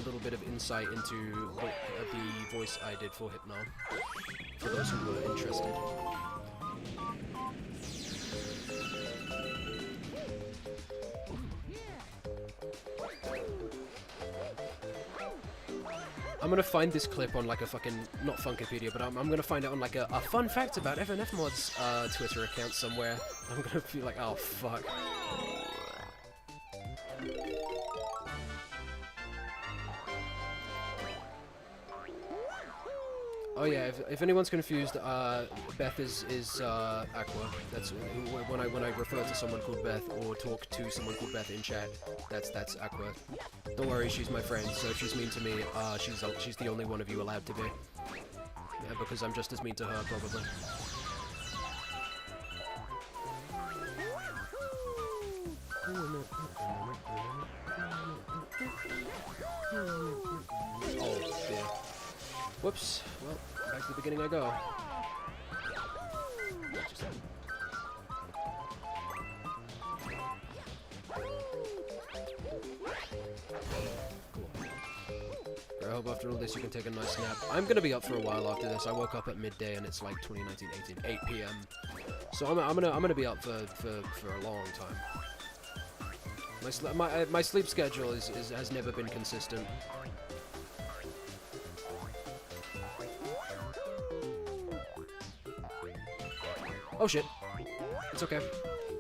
little bit of insight into the voice I did for Hypno, for those who were interested. I'm gonna find this clip on like a fucking, not Funkopedia, but I'm gonna find it on like a fun fact about FNF Mods Twitter account somewhere. I'm gonna feel like, oh fuck. Oh yeah, if anyone's confused, Beth is Aqua. That's when I refer to someone called Beth or talk to someone called Beth in chat. That's Aqua. Don't worry, she's my friend. So if she's mean to me, she's the only one of you allowed to be. Yeah, because I'm just as mean to her probably. Oh dear. Whoops. Well, back to the beginning I go. Cool. I hope after all this you can take a nice nap. I'm gonna be up for a while after this. I woke up at midday and it's like 8 p.m. So I'm gonna be up for a long time. My sleep schedule has never been consistent. Oh shit. It's okay.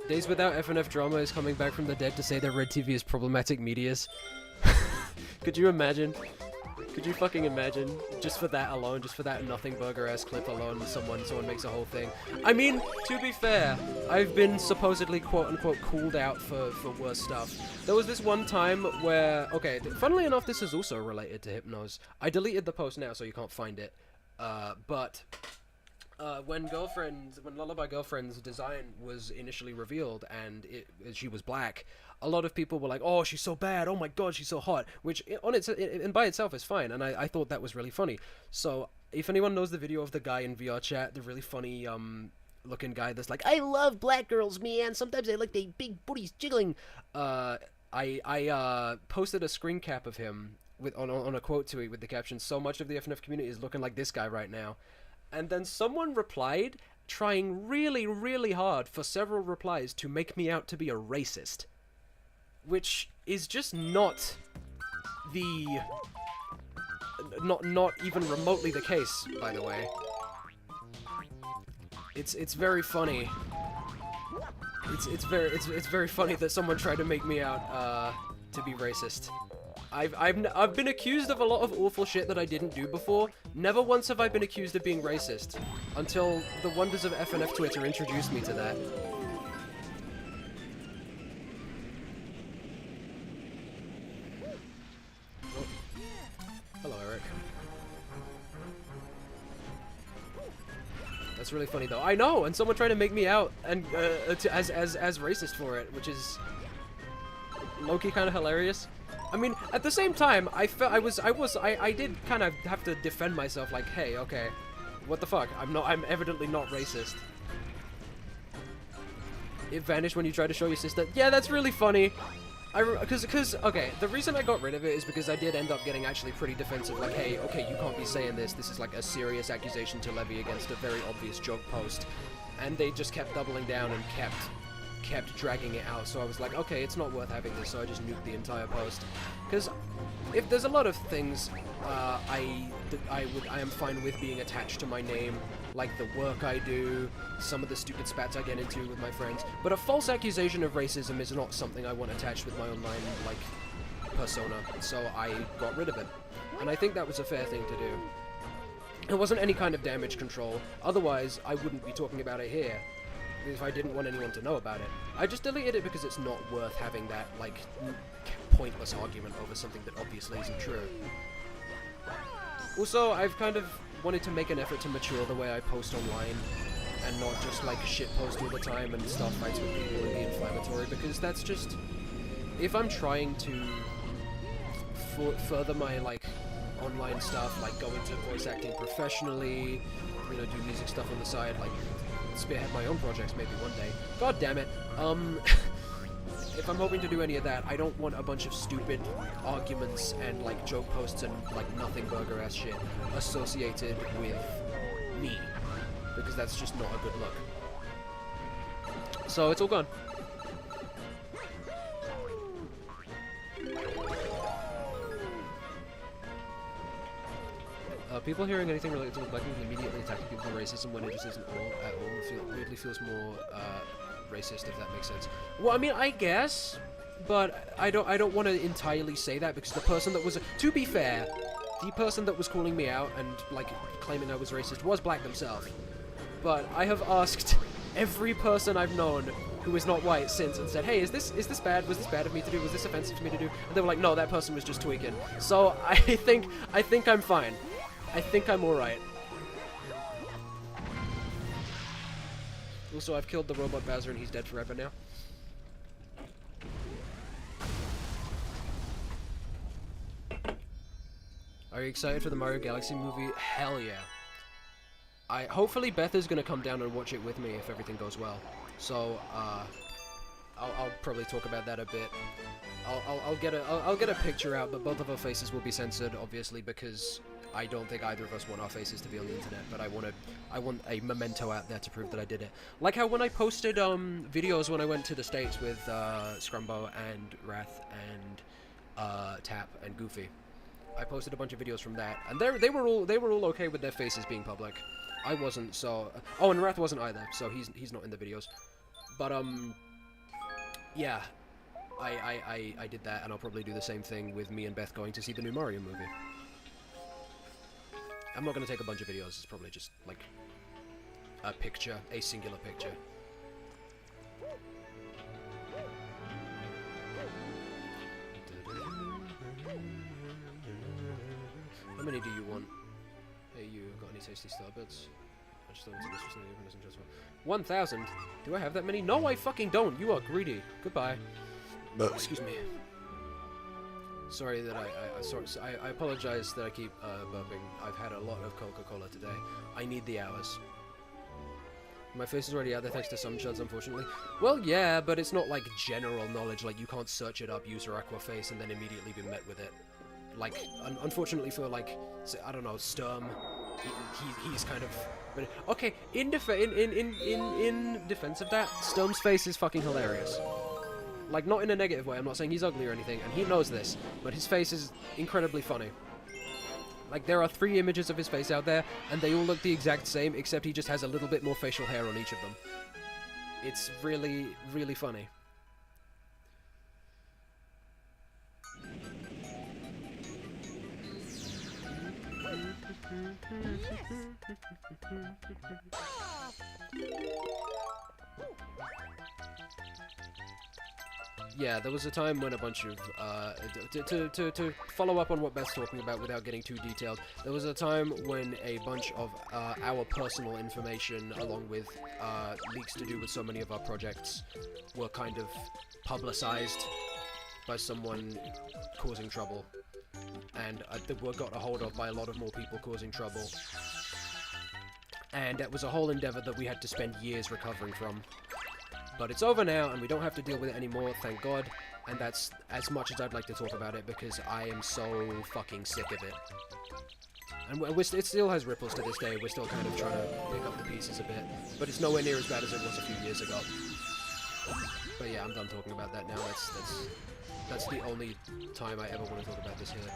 Days Without FNF Drama is coming back from the dead to say that Red TV is problematic medias. Could you imagine? Could you fucking imagine? Just for that alone, just for that nothing burger-ass clip alone, someone makes a whole thing. I mean, to be fair, I've been supposedly quote-unquote cooled out for worse stuff. There was this one time where, okay, funnily enough, this is also related to Hypnos. I deleted the post now, so you can't find it. When Lullaby Girlfriend's design was initially revealed and she was black, a lot of people were like, "Oh, she's so bad! Oh my god, she's so hot!" Which and by itself is fine, and I thought that was really funny. So if anyone knows the video of the guy in VR chat, the really funny looking guy that's like, "I love black girls, man. Sometimes I like their big booties jiggling." I posted a screen cap of him on a quote tweet with the caption, "So much of the FNF community is looking like this guy right now." And then someone replied, trying really, really hard for several replies to make me out to be a racist. Which is just not even remotely the case, by the way. It's very funny. It's very funny that someone tried to make me out to be racist. I've been accused of a lot of awful shit that I didn't do before. Never once have I been accused of being racist, until the wonders of FNF Twitter introduced me to that. Oh. Hello, Eric. That's really funny, though. I know, and someone tried to make me out and as racist for it, which is low-key kind of hilarious. I mean, at the same time, I did kind of have to defend myself, like, hey, okay, what the fuck? I'm evidently not racist. It vanished when you tried to show your sister. Yeah, that's really funny. Okay, the reason I got rid of it is because I did end up getting actually pretty defensive, like, hey, okay, you can't be saying this. This is like a serious accusation to levy against a very obvious joke post. And they just kept doubling down and kept dragging it out, so I was like, okay, it's not worth having this, so I just nuked the entire post. Because if there's a lot of things I am fine with being attached to my name, like the work I do, some of the stupid spats I get into with my friends, but a false accusation of racism is not something I want attached with my online, like, persona, so I got rid of it. And I think that was a fair thing to do. It wasn't any kind of damage control, otherwise I wouldn't be talking about it here. If I didn't want anyone to know about it. I just deleted it because it's not worth having that, like, pointless argument over something that obviously isn't true. Also, I've kind of wanted to make an effort to mature the way I post online, and not just, like, shitpost all the time and start fights with people and be inflammatory, because that's just... If I'm trying to further my, like, online stuff, like go into voice acting professionally, you know, do music stuff on the side, like... spearhead my own projects maybe one day. God damn it. If I'm hoping to do any of that, I don't want a bunch of stupid arguments and like joke posts and like nothing burger ass shit associated with me, because that's just not a good look. So it's all gone. People hearing anything related to black people immediately attacking people for racism when it just isn't at all weirdly feels more racist, if that makes sense. Well, I mean, I guess, but I don't want to entirely say that, because the person that was, to be fair, the person that was calling me out and like claiming I was racist was black themselves. But I have asked every person I've known who is not white since and said, hey, is this bad? Was this bad of me to do? Was this offensive to me to do? And they were like, no, that person was just tweaking. So I think I'm fine. I think I'm alright. Also, I've killed the robot Bowser and he's dead forever now. Are you excited for the Mario Galaxy movie? Hell yeah. Hopefully Beth is gonna come down and watch it with me if everything goes well. So, I'll probably talk about that a bit. I'll get a picture out, but both of our faces will be censored, obviously, because I don't think either of us want our faces to be on the internet, but I want a memento out there to prove that I did it. Like how when I posted videos when I went to the States with Scrumbo and Wrath and Tap and Goofy. I posted a bunch of videos from that, and they were all okay with their faces being public. I wasn't, so oh, and Wrath wasn't either, so he's not in the videos. But yeah, I did that, and I'll probably do the same thing with me and Beth going to see the new Mario movie. I'm not going to take a bunch of videos, it's probably just, like, a picture, a singular picture. How many do you want? Hey, you got any tasty Starbits? I just thought this was something just 1,000? Do I have that many? No, I fucking don't! You are greedy. Goodbye. Excuse me. Sorry that I apologize that I keep burping. I've had a lot of Coca-Cola today. I need the hours. My face is already out there thanks to some chuds, unfortunately. Well, yeah, but it's not like general knowledge. Like, you can't search it up, use your Aquaface, and then immediately be met with it. Like, unfortunately for, like, I don't know, Sturm, he's kind of... But, okay, in defense of that, Sturm's face is fucking hilarious. Like, not in a negative way, I'm not saying he's ugly or anything, and he knows this, but his face is incredibly funny. Like, there are 3 images of his face out there, and they all look the exact same, except he just has a little bit more facial hair on each of them. It's really, really funny. Yeah, there was a time when a bunch of, to follow up on what Beth's talking about without getting too detailed, there was a time when a bunch of our personal information, along with leaks to do with so many of our projects, were kind of publicized by someone causing trouble, and were got a hold of by a lot of more people causing trouble. And that was a whole endeavor that we had to spend years recovering from. But it's over now, and we don't have to deal with it anymore, thank God. And that's as much as I'd like to talk about it, because I am so fucking sick of it. And it still has ripples to this day. We're still kind of trying to pick up the pieces a bit. But it's nowhere near as bad as it was a few years ago. But yeah, I'm done talking about that now. That's the only time I ever want to talk about this here.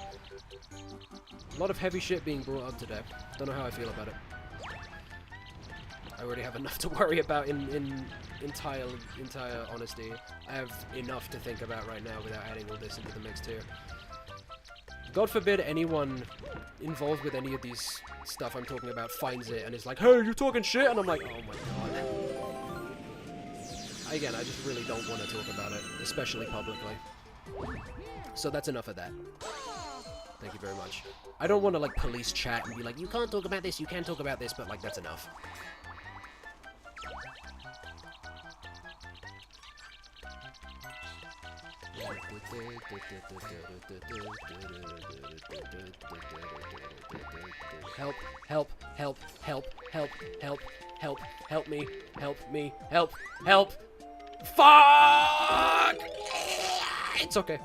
A lot of heavy shit being brought up today. Don't know how I feel about it. I already have enough to worry about in entire honesty. I have enough to think about right now without adding all this into the mix too. God forbid anyone involved with any of these stuff I'm talking about finds it and is like, hey, you're talking shit, and I'm like, oh my god. Again, I just really don't want to talk about it, especially publicly. So that's enough of that. Thank you very much. I don't want to like police chat and be like, you can't talk about this, you can talk about this, but like that's enough. Help, help, help, help, help, help, help, help me, help. Fuck! It's okay.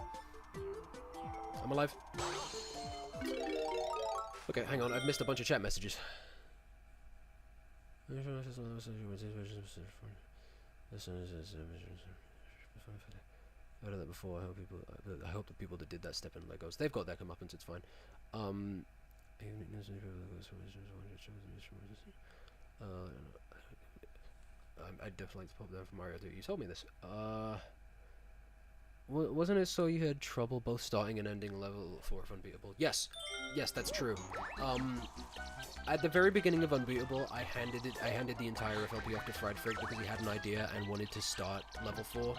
I'm alive. Okay, hang on, I've missed a bunch of chat messages. I've done that before. I hope the people that did that step in Legos. They've got their comeuppance, it's fine. I'd definitely like to pop down for Mario 2. You told me this. Wasn't it so you had trouble both starting and ending level 4 of Unbeatable? Yes, yes, that's true. At the very beginning of Unbeatable, I handed the entire FLP off to Fried Frig because he had an idea and wanted to start level 4.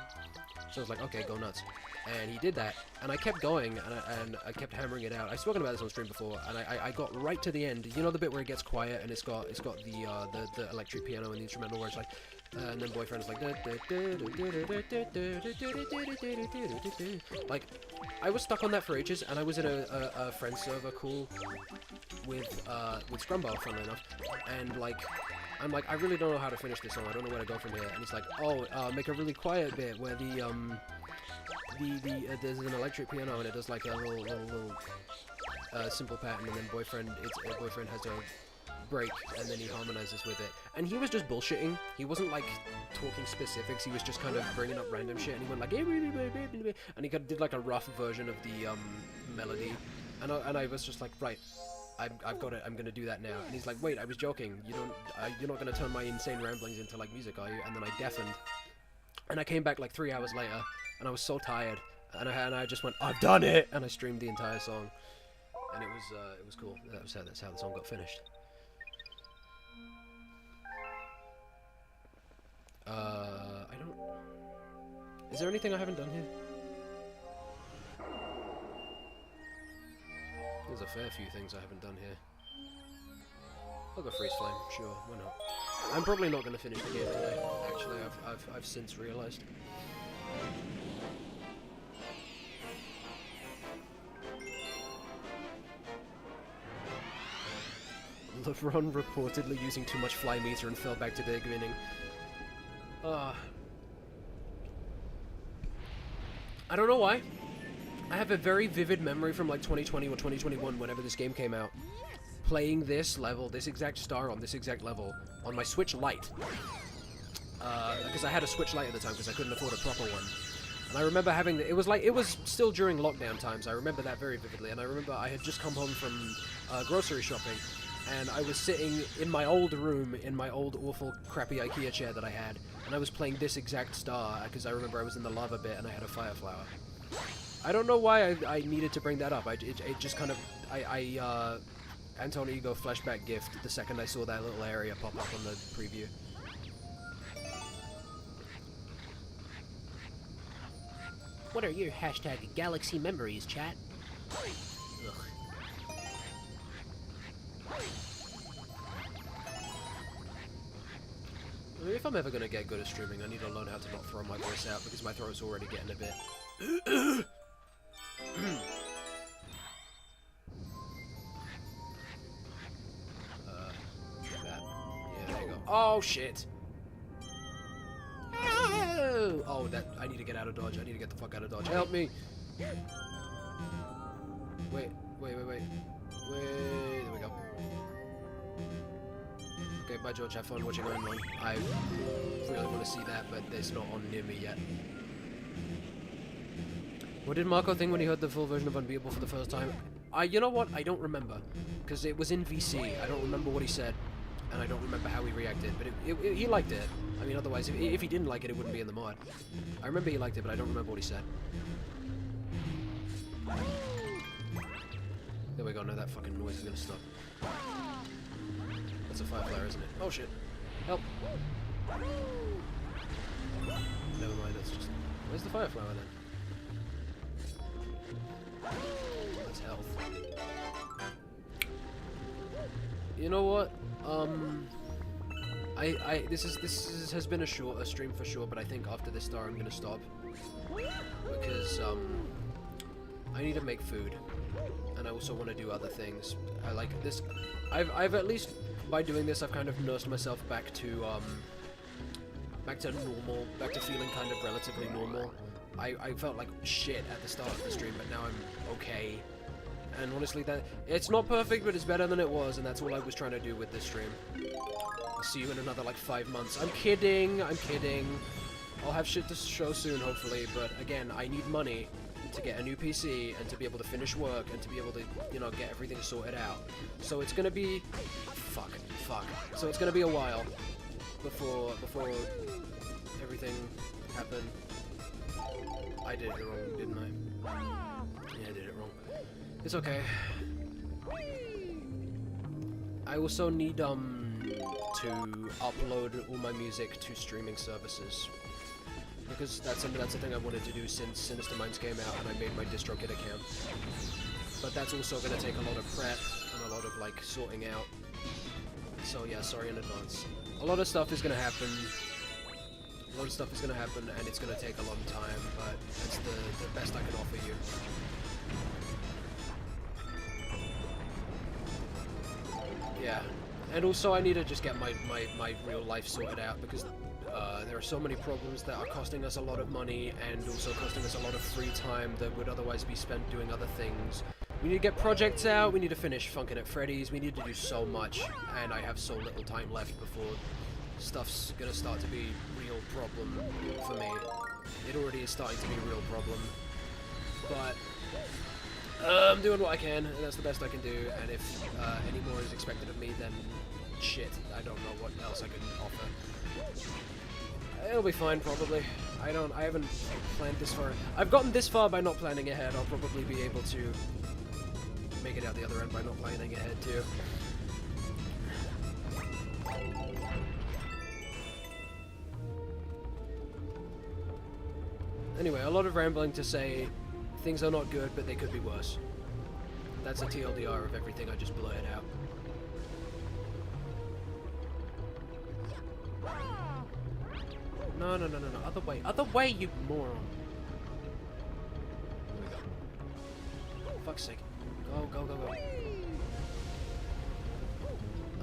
So I was like, okay, go nuts. And he did that, and I kept going, and I kept hammering it out. I've spoken about this on stream before, and I got right to the end. You know the bit where it gets quiet and it's got the electric piano and the instrumental where it's like, and then Boyfriend is like, like, I was stuck on that for ages, and I was in a friend server call with Scrumbo, funnily enough, and like, I'm like, I really don't know how to finish this song, I don't know where to go from here, and he's like, oh, make a really quiet bit where there's an electric piano and it does like a little simple pattern, and then boyfriend has a break, and then he harmonizes with it. And he was just bullshitting. He wasn't like talking specifics. He was just kind of bringing up random shit, and he went like, and he did like a rough version of the melody, and I was just like, right, I've got it. I'm gonna do that now. And he's like, wait, I was joking. You're not gonna turn my insane ramblings into like music, are you? And then I deafened, and I came back like 3 hours later, and I was so tired, and I just went, I've done it, and I streamed the entire song, and it was cool. That's how the song got finished. I don't... Is there anything I haven't done here? There's a fair few things I haven't done here. I'll go freeze flame, sure, why not? I'm probably not going to finish the game today, actually, I've since realized. LeBron reportedly using too much fly meter and fell back to the beginning. I don't know why. I have a very vivid memory from like 2020 or 2021, whenever this game came out, playing this level, this exact star on this exact level, on my Switch Lite. Because I had a Switch Lite at the time because I couldn't afford a proper one. And I remember having it was still during lockdown times. I remember that very vividly. And I remember I had just come home from grocery shopping, and I was sitting in my old room in my old awful crappy IKEA chair that I had, and I was playing this exact star because I remember I was in the lava bit and I had a fire flower. I don't know why I needed to bring that up. It just kind of Anton Ego flashback gift the second I saw that little area pop up on the preview. What are your hashtag galaxy memories, chat? Ugh. I mean, if I'm ever gonna get good at streaming, I need to learn how to not throw my voice out because my throat's already getting a bit. That. Yeah, there you go. Oh shit! Oh, that. I need to get out of dodge. I need to get the fuck out of dodge. Help me! Wait. There we go. Okay, bye George, have fun watching Iron Man. I really want to see that, but it's not on near me yet. What did Marco think when he heard the full version of Unbeatable for the first time? You know what? I don't remember. Because it was in VC. I don't remember what he said. And I don't remember how he reacted. But he liked it. I mean, otherwise, if he didn't like it, it wouldn't be in the mod. I remember he liked it, but I don't remember what he said. There we go. No, that fucking noise is going to stop. That's a fire flare, isn't it? Oh shit. Help. Never mind, that's just... Where's the fire flower then? That's health. You know what? This has been a stream for sure, but I think after this star I'm gonna stop. Because, I need to make food. And I also want to do other things. I like this... I've at least... By doing this, I've kind of nursed myself back to normal, back to feeling kind of relatively normal. I felt like shit at the start of the stream, but now I'm okay. And honestly, it's not perfect, but it's better than it was, and that's all I was trying to do with this stream. I'll see you in another, like, 5 months. I'm kidding. I'll have shit to show soon, hopefully, but again, I need money to get a new PC, and to be able to finish work, and to be able to, you know, get everything sorted out. So it's gonna be... Fuck. So it's gonna be a while before everything happened. I did it wrong, didn't I? Yeah, I did it wrong. It's okay. I also need to upload all my music to streaming services. Because that's the thing I wanted to do since Sinister Minds came out and I made my DistroKid account. But that's also going to take a lot of prep and a lot of, like, sorting out. So yeah, sorry in advance. A lot of stuff is going to happen. And it's going to take a long time, but it's the best I can offer you. Yeah. And also I need to just get my real life sorted out, because there are so many problems that are costing us a lot of money and also costing us a lot of free time that would otherwise be spent doing other things. We need to get projects out, we need to finish Funkin' at Freddy's, we need to do so much, and I have so little time left before stuff's gonna start to be a real problem for me. It already is starting to be a real problem, but I'm doing what I can, and that's the best I can do, and if any more is expected of me, then shit, I don't know what else I can offer. It'll be fine, probably. I haven't planned this far. I've gotten this far by not planning ahead. I'll probably be able to make it out the other end by not planning ahead, too. Anyway, a lot of rambling to say things are not good, but they could be worse. That's a TLDR of everything I just blurted out. No, no, no, no, no. Other way. Other way, you moron. Here we go. Fuck's sake. Go, go, go, go.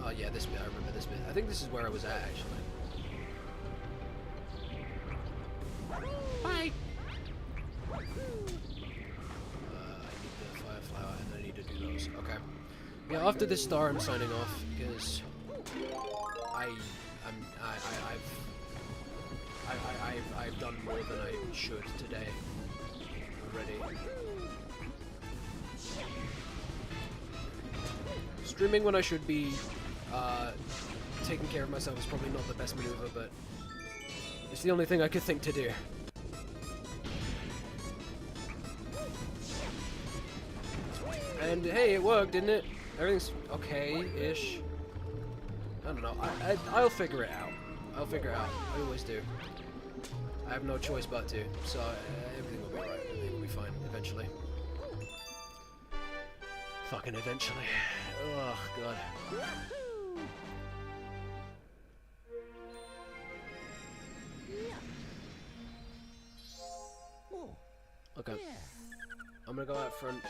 Oh, yeah, this bit. I remember this bit. I think this is where I was at, actually. Bye! I need the fire flower, and I need to do those. Okay. Yeah, after this star, I'm signing off, because I've done more than I should today already. Streaming when I should be taking care of myself is probably not the best maneuver, but it's the only thing I could think to do. And hey, it worked, didn't it? Everything's okay-ish. I don't know. I'll figure it out. I'll figure it out. I always do. I have no choice but to, so everything will be alright. Everything will be fine eventually. Fucking eventually. Oh, God. Okay. I'm gonna go out front.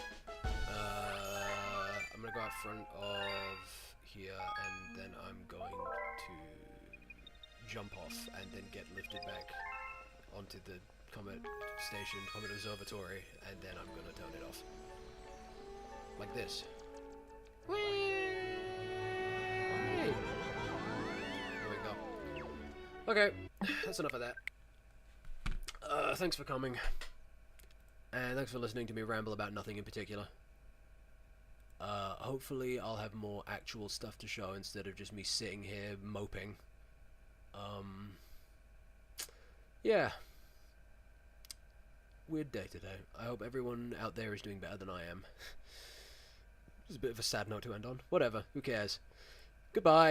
I'm gonna go out front of here, and then I'm going to jump off and then get lifted back onto the Comet Station, Comet Observatory, and then I'm gonna turn it off. Like this. Whee! There we go. Okay, that's enough of that. Thanks for coming. And thanks for listening to me ramble about nothing in particular. Hopefully I'll have more actual stuff to show instead of just me sitting here moping. Yeah. Weird day today. I hope everyone out there is doing better than I am. It's a bit of a sad note to end on. Whatever, who cares? Goodbye.